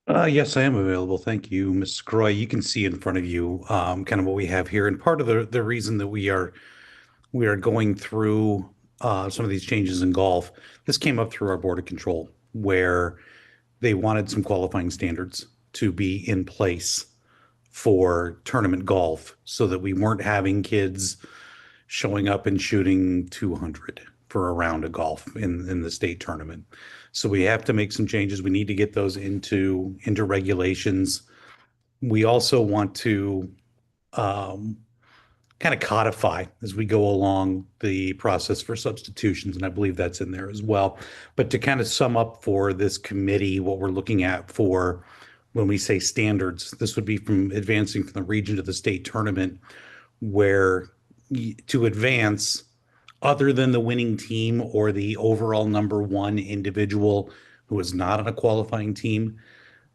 Yes, I am available. Thank you, Ms. Croy. You can see in front of you kind of what we have here. And part of the reason that we are going through some of these changes in golf, this came up through our Board of Control, where they wanted some qualifying standards to be in place for tournament golf so that we weren't having kids showing up and shooting 200 for a round of golf in the state tournament. So we have to make some changes. We need to get those into regulations. We also want to kind of codify as we go along the process for substitutions, and I believe that's in there as well. But to kind of sum up for this committee, what we're looking at for when we say standards, this would be from advancing from the region to the state tournament, where to advance, other than the winning team or the overall number one individual who is not on a qualifying team,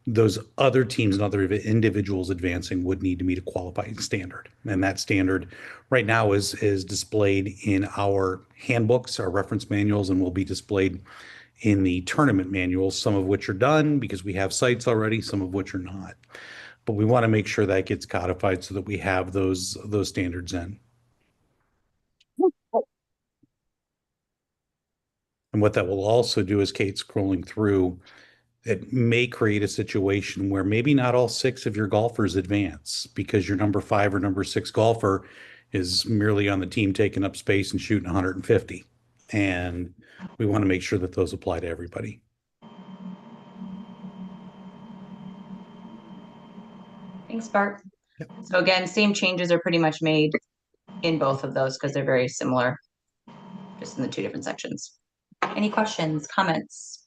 those other teams and other individuals advancing would need to meet a qualifying standard. And that standard right now is displayed in our handbooks, our reference manuals, and will be displayed in the tournament manuals, some of which are done because we have sites already, some of which are not. But we want to make sure that gets codified so that we have those standards in. And what that will also do is, Kate, scrolling through, it may create a situation where maybe not all 6 of your golfers advance because your number 5 or number 6 golfer is merely on the team taking up space and shooting 150. And we want to make sure that those apply to everybody. Thanks, Bart. Yep. So again, same changes are pretty much made in both of those because they're very similar, just in the 2 different sections. Any questions, comments?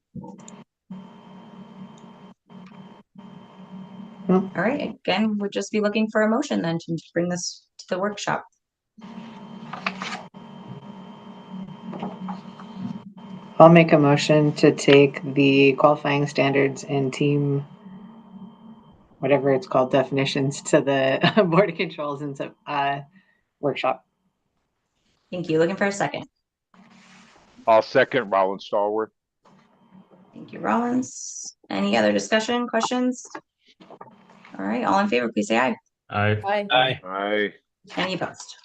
All right, again, we'll just be looking for a motion then to bring this to the workshop. I'll make a motion to take the qualifying standards and team, whatever it's called, definitions to the Board of Controls and workshop. Thank you. Looking for a second. I'll second Rollins Stallworth. Thank you, Rollins. Any other discussion, questions? All right, all in favor, please say aye. Aye. Aye. Any opposed?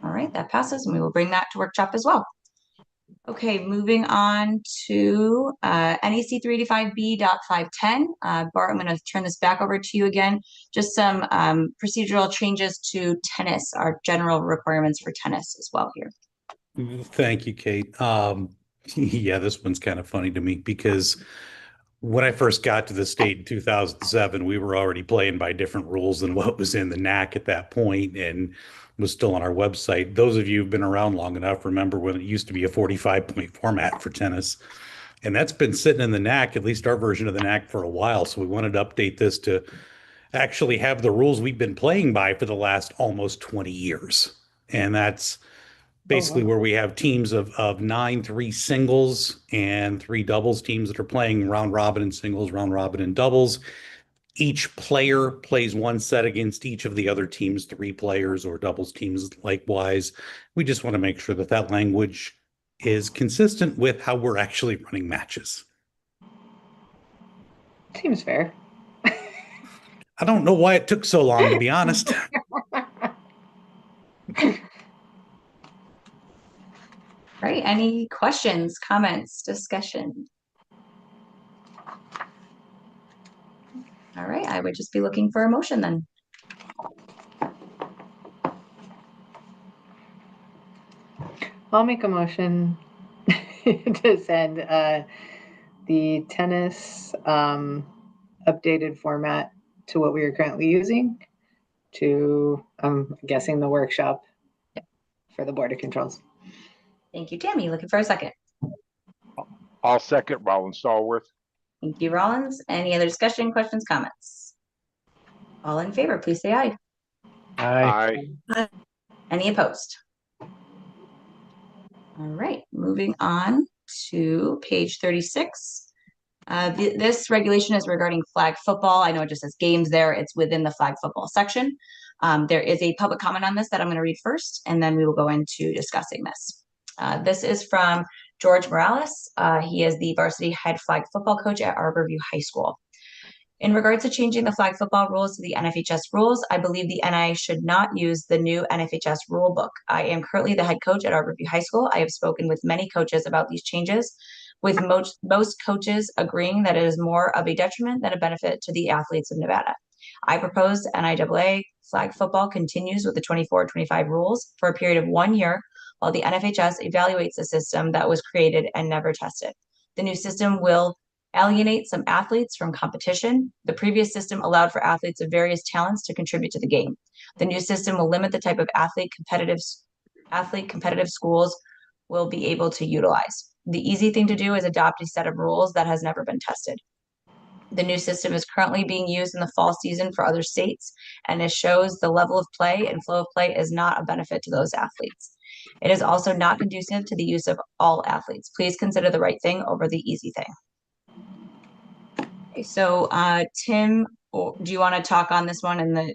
All right, that passes, and we will bring that to workshop as well. Okay, moving on to NEC 385B.510. Bart, I'm going to turn this back over to you again. Just some procedural changes to tennis, our general requirements for tennis as well here. Thank you, Kate. Yeah, this one's kind of funny to me because when I first got to the state in 2007, we were already playing by different rules than what was in the NAC at that point and was still on our website. Those of you who've been around long enough remember when it used to be a 45-point format for tennis. And that's been sitting in the NAC, at least our version of the NAC, for a while. So we wanted to update this to actually have the rules we've been playing by for the last almost 20 years. And that's basically where we have teams of 9, 3 singles and 3 doubles teams that are playing round robin in singles, round robin in doubles. Each player plays one set against each of the other team's 3 players, or doubles teams likewise. We just want to make sure that that language is consistent with how we're actually running matches. Seems fair. I don't know why it took so long, to be honest. Right, any questions, comments, discussion? All right, I would just be looking for a motion then. I'll make a motion to send the tennis updated format to what we are currently using to, I'm guessing, the workshop for the Board of Controls. Thank you, Tammy. Looking for a second. I'll second Rollins Stallworth. Thank you, Rollins. Any other discussion, questions, comments? All in favor, please say aye. Aye. Any opposed? All right, moving on to page 36. This regulation is regarding flag football. I know it just says games there. It's within the flag football section. There is a public comment on this that I'm going to read first, and then we will go into discussing this. This is from George Morales. He is the varsity head flag football coach at Arborview High School. In regards to changing the flag football rules to the NFHS rules, I believe the NIAA should not use the new NFHS rule book. I am currently the head coach at Arborview High School. I have spoken with many coaches about these changes, with most coaches agreeing that it is more of a detriment than a benefit to the athletes of Nevada. I propose NIAA flag football continues with the 24-25 rules for a period of 1 year while the NFHS evaluates the system that was created and never tested. The new system will alienate some athletes from competition. The previous system allowed for athletes of various talents to contribute to the game. The new system will limit the type of athlete competitive schools will be able to utilize. The easy thing to do is adopt a set of rules that has never been tested. The new system is currently being used in the fall season for other states, and it shows the level of play and flow of play is not a benefit to those athletes. It is also not conducive to the use of all athletes. Please consider the right thing over the easy thing. Okay, so Tim, do you want to talk on this one and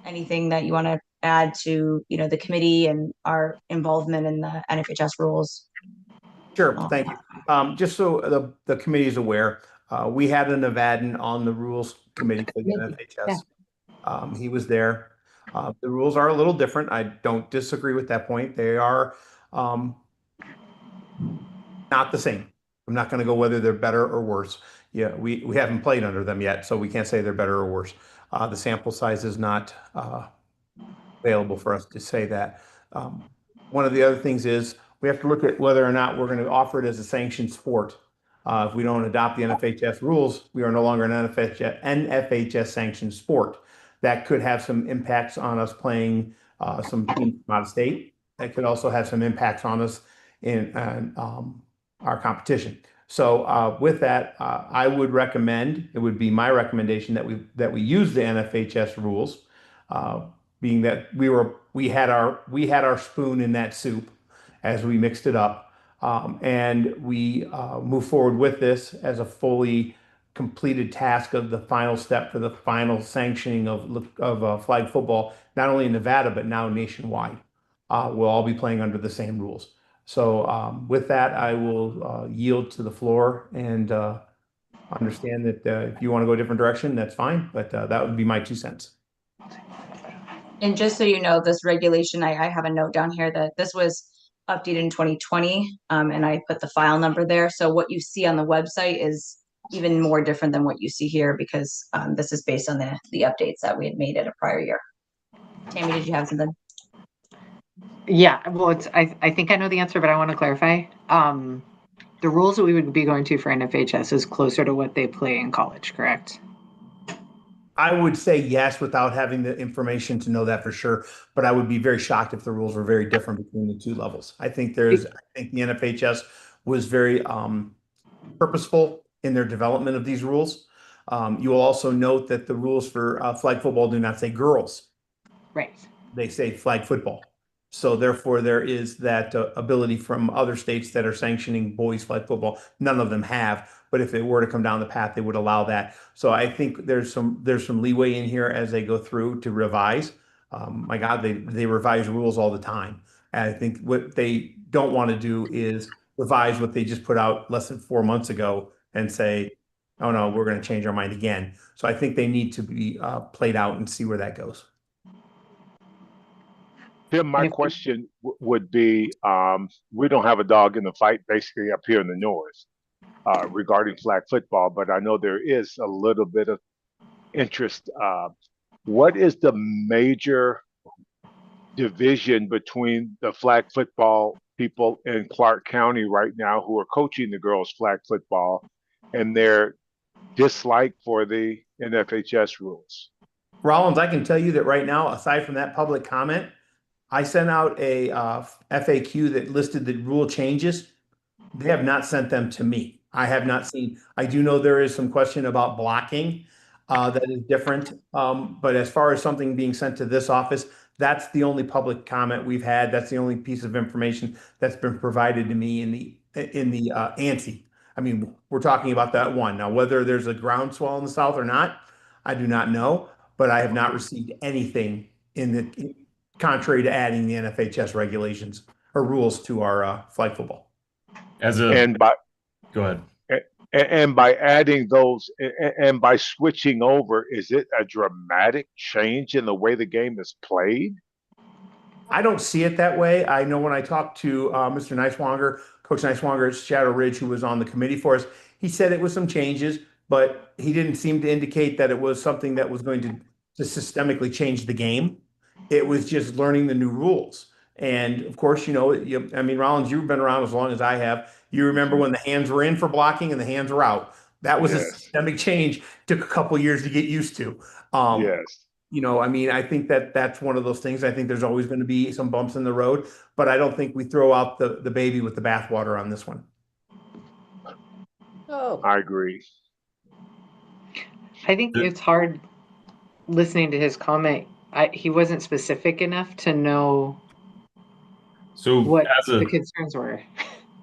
anything that you want to add to the committee and our involvement in the NFHS rules? Sure, thank you. Just so the committee is aware, we had a Nevadan on the rules committee for the NFHS. He was there. The rules are a little different. I don't disagree with that point. They are not the same. I'm not going to go whether they're better or worse. Yeah, we haven't played under them yet, so we can't say they're better or worse. The sample size is not available for us to say that. One of the other things is we have to look at whether or not we're going to offer it as a sanctioned sport. If we don't adopt the NFHS rules, we are no longer an NFHS sanctioned sport. That could have some impacts on us playing some teams from out of state. That could also have some impacts on us in our competition. So with that, I would recommend, it would be my recommendation that we use the NFHS rules, being that we had our spoon in that soup as we mixed it up, and we move forward with this as a fully completed task of the final step for the final sanctioning of flag football, not only in Nevada but now nationwide. We'll all be playing under the same rules. So with that, I will yield to the floor and understand that if you want to go a different direction, that's fine. But that would be my 2 cents. And just so you know, this regulation, I have a note down here that this was updated in 2020, and I put the file number there. So what you see on the website is even more different than what you see here because this is based on the updates that we had made at a prior year. Tammy, did you have something? Yeah, well, I think I know the answer, but I want to clarify. The rules that we would be going to for NFHS is closer to what they play in college, correct? I would say yes without having the information to know that for sure, but I would be very shocked if the rules were very different between the two levels. I think the NFHS was very purposeful in their development of these rules. You will also note that the rules for flag football do not say girls. Right. They say flag football. So therefore, there is that ability from other states that are sanctioning boys flag football. None of them have, but if it were to come down the path, they would allow that. So I think there's some leeway in here as they go through to revise. My God, they revise rules all the time. And I think what they don't want to do is revise what they just put out less than 4 months ago and say, "Oh no, we're going to change our mind again." So I think they need to be played out and see where that goes. Tim, my question would be, we don't have a dog in the fight basically up here in the north regarding flag football, but I know there is a little bit of interest. What is the major division between the flag football people in Clark County right now who are coaching the girls flag football and their dislike for the NFHS rules? Rollins, I can tell you that right now, aside from that public comment, I sent out a FAQ that listed the rule changes. They have not sent them to me. I have not seen. I do know there is some question about blocking that is different. But as far as something being sent to this office, that's the only public comment we've had. That's the only piece of information that's been provided to me in the ANSI. I mean, we're talking about that one. Now, whether there's a groundswell in the South or not, I do not know, but I have not received anything contrary to adding the NFHS regulations or rules to our flag football. Go ahead. And by adding those and by switching over, is it a dramatic change in the way the game is played? I don't see it that way. I know when I talked to Mr. Neiswanger, Coach Neiswanger at Shadow Ridge, who was on the committee for us, he said it was some changes, but he didn't seem to indicate that it was something that was going to systemically change the game. It was just learning the new rules. And of course, I mean, Rollins, you've been around as long as I have. You remember when the hands were in for blocking and the hands were out. That was a systemic change. Took a couple years to get used to. Yes. I mean, I think that's one of those things. I think there's always going to be some bumps in the road, but I don't think we throw out the baby with the bathwater on this one. Oh, I agree. I think it's hard listening to his comment. He wasn't specific enough to know what the concerns were.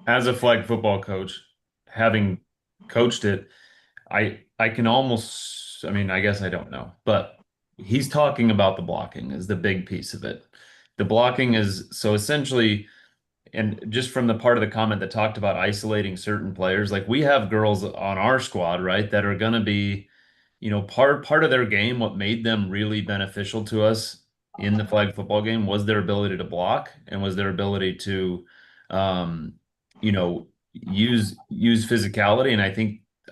As a flag football coach, having coached it, I can almost, I mean, I guess I don't know, but he's talking about the blocking is the big piece of it. The blocking is so essentially, and just from the part of the comment that talked about isolating certain players, like we have girls on our squad, right, that are going to be, part of their game. What made them really beneficial to us in the flag football game was their ability to block and was their ability to, use physicality. And I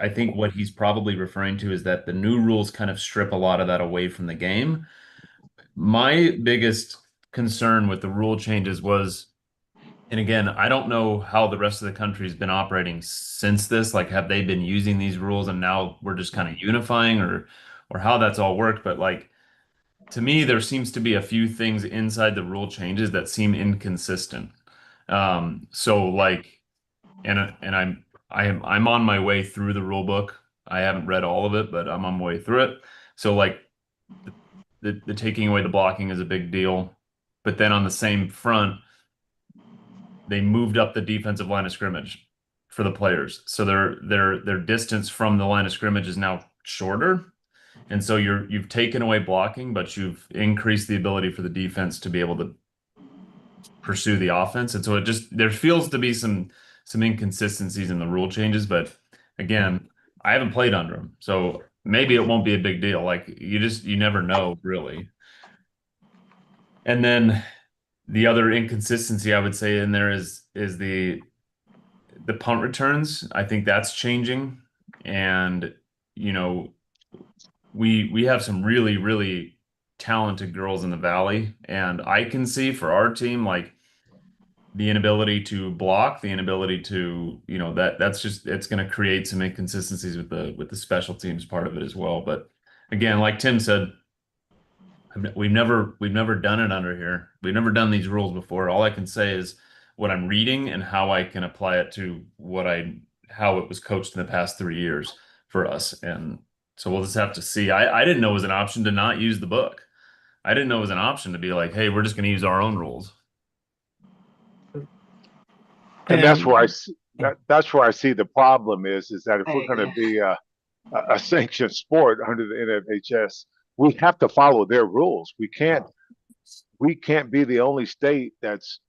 think what he's probably referring to is that the new rules kind of strip a lot of that away from the game. My biggest concern with the rule changes was, and again, I don't know how the rest of the country's been operating since this. Like, have they been using these rules and now we're just kind of unifying, or how that's all worked? But like, to me, there seems to be a few things inside the rule changes that seem inconsistent. So like, and I'm on my way through the rule book. I haven't read all of it, but I'm on my way through it. So like, the taking away the blocking is a big deal. But then on the same front, they moved up the defensive line of scrimmage for the players. So their distance from the line of scrimmage is now shorter. And so you've taken away blocking, but you've increased the ability for the defense to be able to pursue the offense. And so there feels to be some inconsistencies in the rule changes, but again, I haven't played under them. So maybe it won't be a big deal. Like you never know really. And then The other inconsistency I would say in there is the punt returns. I think that's changing, and you know, we have some really, really talented girls in the Valley, and I can see for our team, like, the inability to block, the inability to, that's just, it's going to create some inconsistencies with the special teams part of it as well. But again, like Tim said, we've never done it under here. We've never done these rules before. All I can say is what I'm reading and how I can apply it to how it was coached in the past 3 years for us. And so we'll just have to see. I didn't know it was an option to not use the book. I didn't know it was an option to be like, hey, we're just going to use our own rules. And that's where that's where I see the problem is that if we're going to be a sanctioned sport under the NFHS, we have to follow their rules. We can't be the only state that's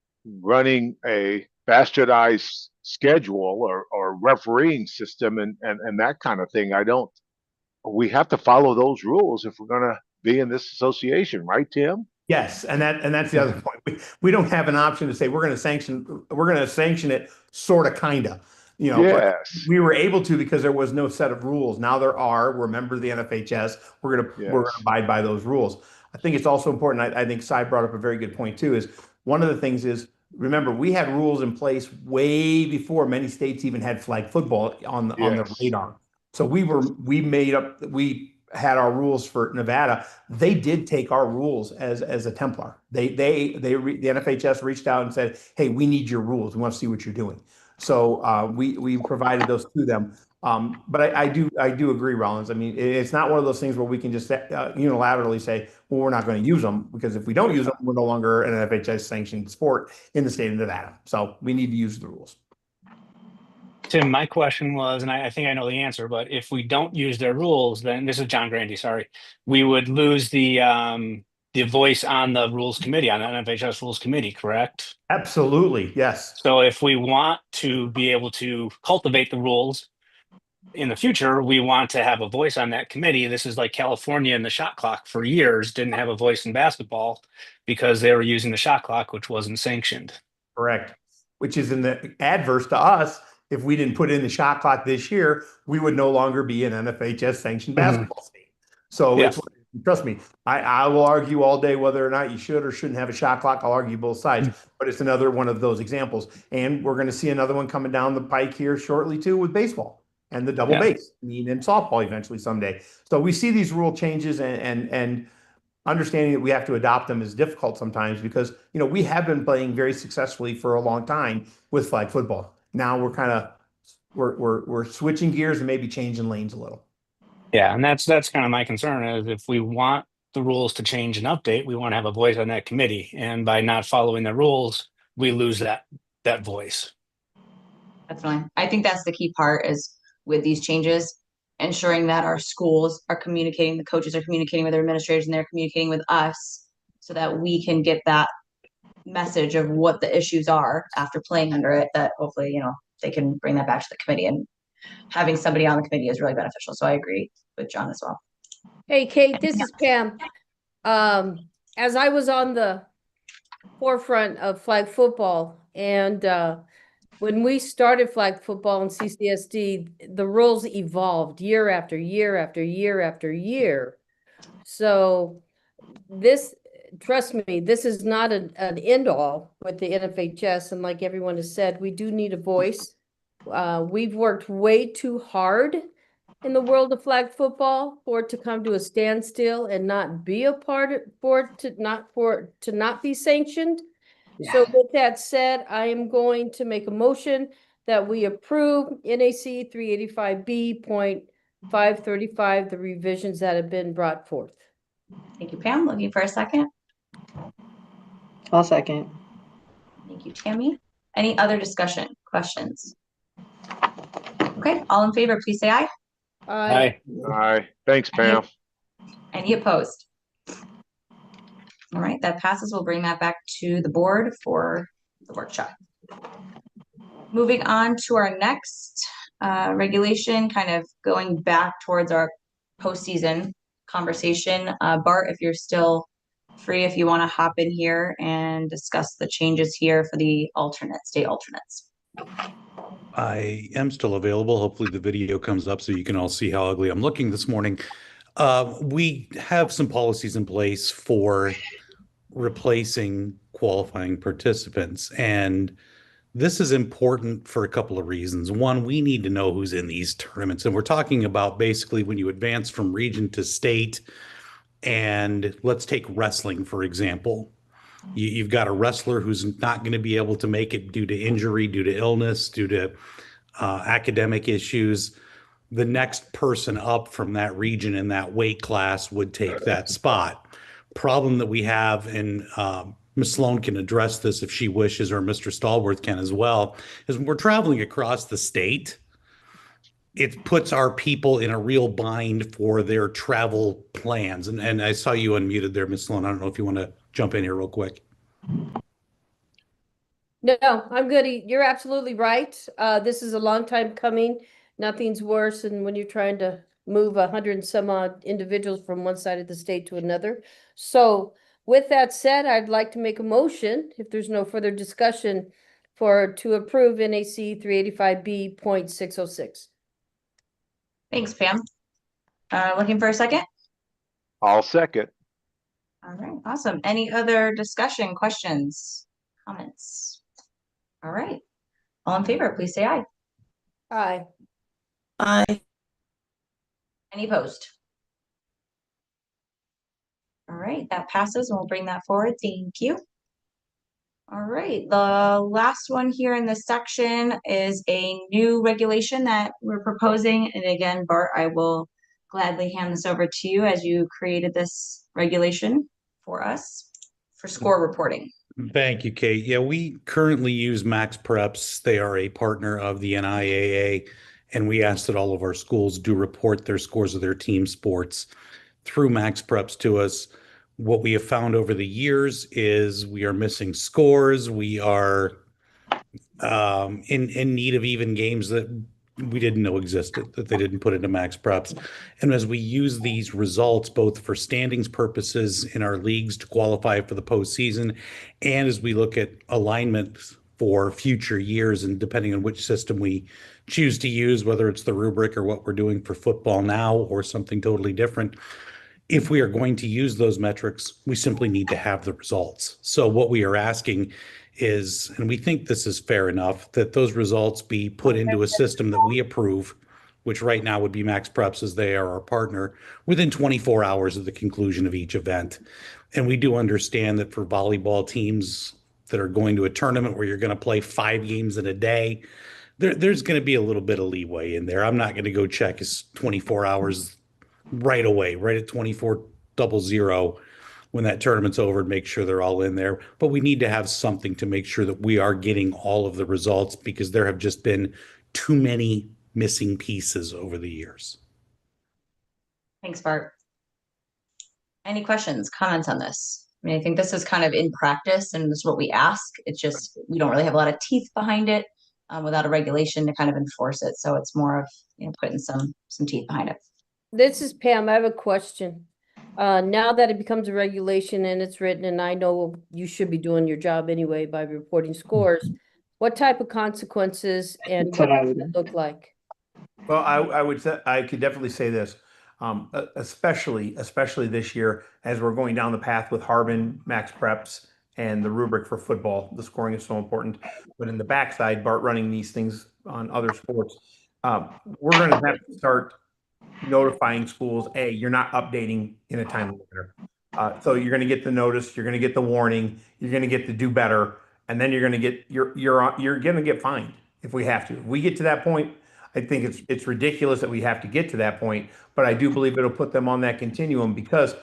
running a bastardized schedule or refereeing system and that kind of thing. We have to follow those rules if we're going to be in this association, right, Tim? Yes, and that's the other point. We don't have an option to say we're going to sanction it, sort of, kind of. Yes. We were able to because there was no set of rules. Now there are. We're a member of the NFHS. We're gonna abide by those rules. I think it's also important. I think Cy brought up a very good point too. Is one of the things is, remember, we had rules in place way before many states even had flag football on the radar. So we had our rules for Nevada. They did take our rules as a Templar. The NFHS reached out and said, "Hey, we need your rules. We want to see what you're doing." So we provided those to them. But I do agree, Rollins. I mean, it's not one of those things where we can just unilaterally say, "Well, we're not going to use them," because if we don't use them, we're no longer an NFHS sanctioned sport in the state of Nevada. So we need to use the rules. Tim, my question was, and I think I know the answer, but if we don't use their rules, then this is John Grandy, sorry, we would lose the voice on the rules committee, on the NFHS rules committee, correct? Absolutely, yes. So if we want to be able to cultivate the rules in the future, we want to have a voice on that committee. This is like California and the shot clock for years didn't have a voice in basketball because they were using the shot clock, which wasn't sanctioned. Correct. Which is in the adverse to us. If we didn't put in the shot clock this year, we would no longer be an NFHS sanctioned basketball state. So trust me, I will argue all day whether or not you should or shouldn't have a shot clock. I'll argue both sides, but it's another one of those examples. And we're going to see another one coming down the pike here shortly too with baseball and the double base, and softball eventually someday. So we see these rule changes and understanding that we have to adopt them is difficult sometimes because, we have been playing very successfully for a long time with flag football. Now we're switching gears and maybe changing lanes a little. Yeah, and that's kind of my concern is if we want the rules to change and update, we want to have a voice on that committee. And by not following the rules, we lose that voice. That's fine. I think that's the key part is with these changes, ensuring that our schools are communicating, the coaches are communicating with their administrators, and they're communicating with us so that we can get that message of what the issues are after playing under it, that hopefully, they can bring that back to the committee, and having somebody on the committee is really beneficial. So I agree with John as well. Hey, Kate, this is Pam. As I was on the forefront of flag football, and when we started flag football in CCSD, the rules evolved year after year after year after year. So trust me, this is not an end all with the NFHS. And like everyone has said, we do need a voice. We've worked way too hard in the world of flag football for it to come to a standstill and not be a part to not be sanctioned. Yeah. So with that said, I am going to make a motion that we approve NAC 385B.535, the revisions that have been brought forth. Thank you, Pam. Looking for a second. I'll second. Thank you, Tammy. Any other discussion, questions? Okay, all in favor, please say aye. Aye. Aye. Thanks, Pam. Any opposed? All right, that passes. We'll bring that back to the board for the workshop. Moving on to our next regulation, kind of going back towards our postseason conversation. Bart, if you're still free if you want to hop in here and discuss the changes here for the state alternates. I am still available. Hopefully the video comes up so you can all see how ugly I'm looking this morning. We have some policies in place for replacing qualifying participants, and this is important for a couple of reasons. One, we need to know who's in these tournaments, and we're talking about basically when you advance from region to state. And let's take wrestling, for example. You've got a wrestler who's not going to be able to make it due to injury, due to illness, due to academic issues. The next person up from that region in that weight class would take that spot. Problem that we have, and Ms. Sloan can address this if she wishes, or Mr. Stallworth can as well, is when we're traveling across the state, it puts our people in a real bind for their travel plans. And I saw you unmuted there, Ms. Sloan. I don't know if you want to jump in here real quick. No, I'm good. You're absolutely right. This is a long time coming. Nothing's worse than when you're trying to move 100 and some odd individuals from one side of the state to another. So with that said, I'd like to make a motion, if there's no further discussion, to approve NAC 385B.606. Thanks, Pam. Looking for a second? I'll second. All right, awesome. Any other discussion, questions, comments? All right. All in favor, please say aye. Aye. Aye. Any opposed? All right, that passes, and we'll bring that forward. Thank you. All right, the last one here in this section is a new regulation that we're proposing. And again, Bart, I will gladly hand this over to you as you created this regulation for us for score reporting. Thank you, Kate. Yeah, we currently use Max Preps. They are a partner of the NIAA, and we ask that all of our schools do report their scores of their team sports through Max Preps to us. What we have found over the years is we are missing scores. We are in need of even games that we didn't know existed, that they didn't put into Max Preps. And as we use these results, both for standings purposes in our leagues to qualify for the postseason, and as we look at alignment for future years, and depending on which system we choose to use, whether it's the rubric or what we're doing for football now or something totally different, if we are going to use those metrics, we simply need to have the results. So what we are asking is, and we think this is fair enough, that those results be put into a system that we approve, which right now would be Max Preps, as they are our partner, within 24 hours of the conclusion of each event. And we do understand that for volleyball teams that are going to a tournament where you're going to play 5 games in a day, there's going to be a little bit of leeway in there. I'm not going to go check his 24 hours right away, right at 24:00 when that tournament's over, and make sure they're all in there. But we need to have something to make sure that we are getting all of the results, because there have just been too many missing pieces over the years. Thanks, Bart. Any questions, comments on this? I mean, I think this is kind of in practice, and this is what we ask. It's just we don't really have a lot of teeth behind it without a regulation to kind of enforce it. So it's more of putting some teeth behind it. This is Pam. I have a question. Now that it becomes a regulation and it's written, and I know you should be doing your job anyway by reporting scores, what type of consequences and what does it look like? Well, I would say, I could definitely say this, especially this year, as we're going down the path with Harbin, Max Preps, and the rubric for football. The scoring is so important. But in the backside, Bart running these things on other sports, we're going to have to start notifying schools, hey, you're not updating in a timely manner. So you're going to get the notice, you're going to get the warning, you're going to get the do better, and then you're going to get you're going to get fined if we have to. If we get to that point, I think it's ridiculous that we have to get to that point, but I do believe it'll put them on that continuum, because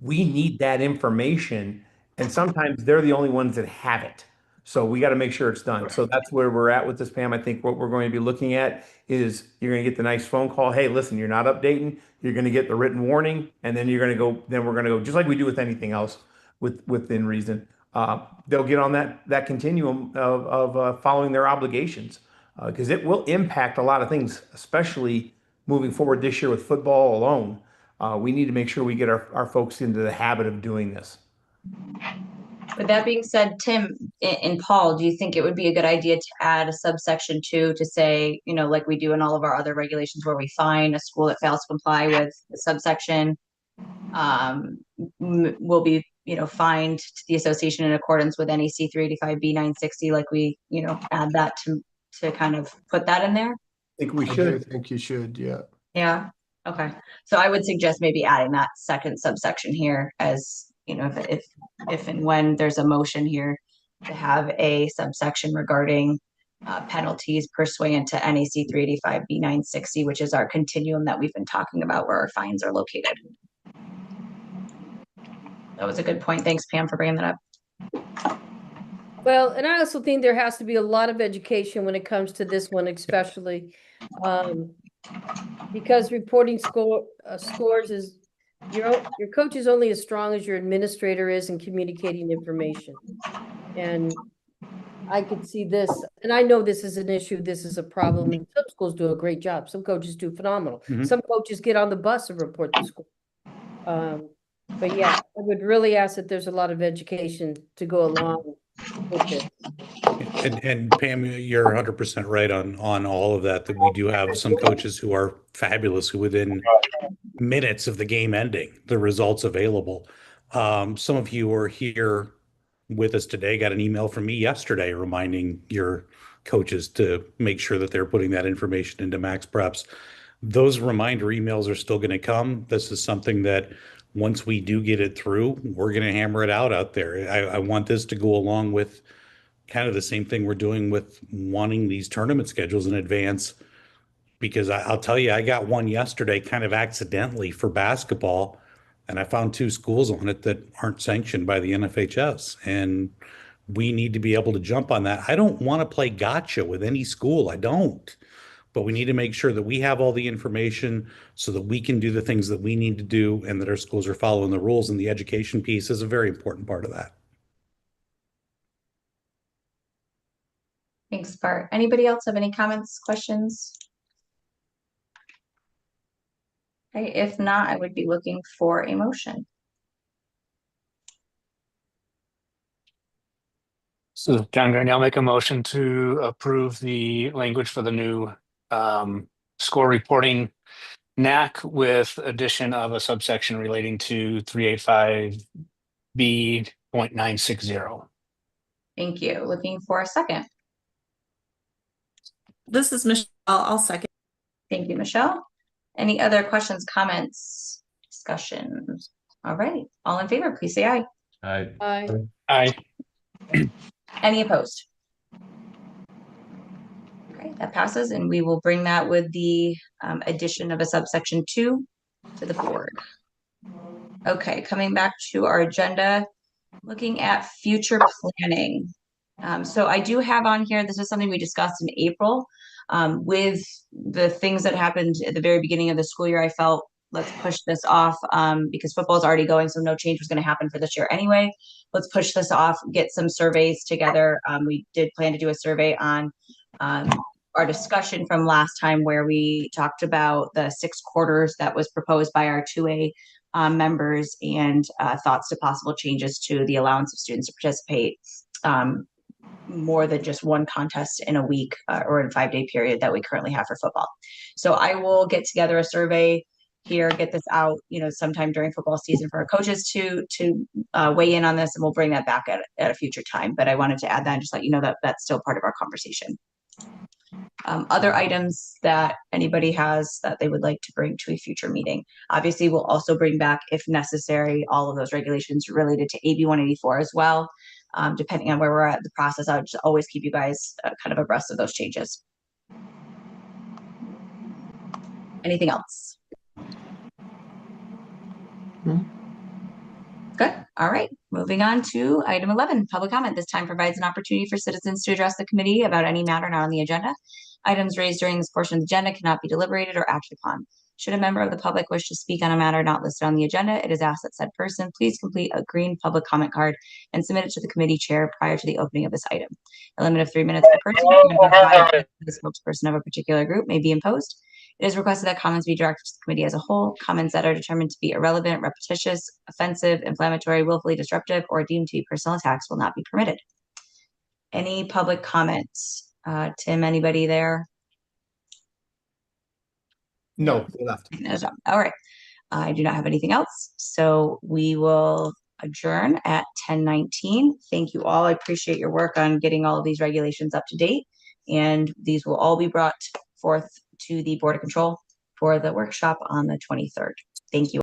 we need that information, and sometimes they're the only ones that have it. So we got to make sure it's done. So that's where we're at with this, Pam. I think what we're going to be looking at is you're going to get the nice phone call. Hey, listen, you're not updating. You're going to get the written warning, and then you're going to go. Then we're going to go just like we do with anything else within reason. They'll get on that continuum of following their obligations, because it will impact a lot of things, especially moving forward this year with football alone. We need to make sure we get our folks into the habit of doing this. With that being said, Tim and Paul, do you think it would be a good idea to add a subsection 2 to say, you know, like we do in all of our other regulations where we fine a school that fails to comply with the subsection, will be, you know, fined to the association in accordance with NEC 385B 960, like we, you know, add that to kind of put that in there? I think we I should. think you should, yeah. Yeah. Okay. So I would suggest maybe adding that second subsection here as, you know, if and when there's a motion here to have a subsection regarding penalties pursuant to NAC 385B 960, which is our continuum that we've been talking about where our fines are located. That was a good point. Thanks, Pam, for bringing that up. Well, and I also think there has to be a lot of education when it comes to this one, especially because reporting scores is your coach is only as strong as your administrator is in communicating information. And I could see this, and I know this is an issue, this is a problem, and some schools do a great job. Some coaches do phenomenal. Some coaches get on the bus and report to school. But yeah, I would really ask that there's a lot of education to go along with this. And Pam, you're 100% right on all of that we do have some coaches who are fabulous, who within minutes of the game ending, the results available. Some of you are here with us today, got an email from me yesterday reminding your coaches to make sure that they're putting that information into Max Preps. Those reminder emails are still going to come. This is something that once we do get it through, we're going to hammer it out there. I want this to go along with kind of the same thing we're doing with wanting these tournament schedules in advance, because I'll tell you, I got one yesterday kind of accidentally for basketball, and I found 2 schools on it that aren't sanctioned by the NFHS, and we need to be able to jump on that. I don't want to play gotcha with any school. I don't. But we need to make sure that we have all the information so that we can do the things that we need to do and that our schools are following the rules. And the education piece is a very important part of that. Thanks, Bart. Anybody else have any comments, questions? Okay, if not, I would be looking for a motion. So John Graney, I'll make a motion to approve the language for the new score reporting NAC with addition of a subsection relating to 385B.960. Thank you. Looking for a second. This is Michelle. I'll second. Thank you, Michelle. Any other questions, comments, discussions? All right. All in favor, please say aye. Aye. Aye. Any opposed? Okay, that passes, and we will bring that with the addition of a subsection 2 to the board. Okay, coming back to our agenda, looking at future planning. So I do have on here, this is something we discussed in April. With the things that happened at the very beginning of the school year, I felt let's push this off because football is already going, so no change was going to happen for this year anyway. Let's push this off, get some surveys together. We did plan to do a survey on our discussion from last time where we talked about the 6 quarters that was proposed by our 2A members and thoughts to possible changes to the allowance of students to participate more than just one contest in a week or in a 5-day period that we currently have for football. So I will get together a survey here, get this out, you know, sometime during football season for our coaches to weigh in on this, and we'll bring that back at a future time. But I wanted to add that and just let you know that that's still part of our conversation. Other items that anybody has that they would like to bring to a future meeting. Obviously, we'll also bring back, if necessary, all of those regulations related to AB 184 as well. Depending on where we're at in the process, I would just always keep you guys kind of abreast of those changes. Anything else? Good. All right. Moving on to item 11, public comment. This time provides an opportunity for citizens to address the committee about any matter not on the agenda. Items raised during this portion of the agenda cannot be deliberated or acted upon. Should a member of the public wish to speak on a matter not listed on the agenda, it is asked that said person please complete a green public comment card and submit it to the committee chair prior to the opening of this item. A limit of 3 minutes per person, the spokesperson of a particular group may be imposed. It is requested that comments be directed to the committee as a whole. Comments that are determined to be irrelevant, repetitious, offensive, inflammatory, willfully disruptive, or deemed to be personal attacks will not be permitted. Any public comments? Tim, anybody there? No, they left. All right. I do not have anything else. So we will adjourn at 10:19. Thank you all. I appreciate your work on getting all of these regulations up to date. And these will all be brought forth to the Board of Control for the workshop on the 23rd. Thank you.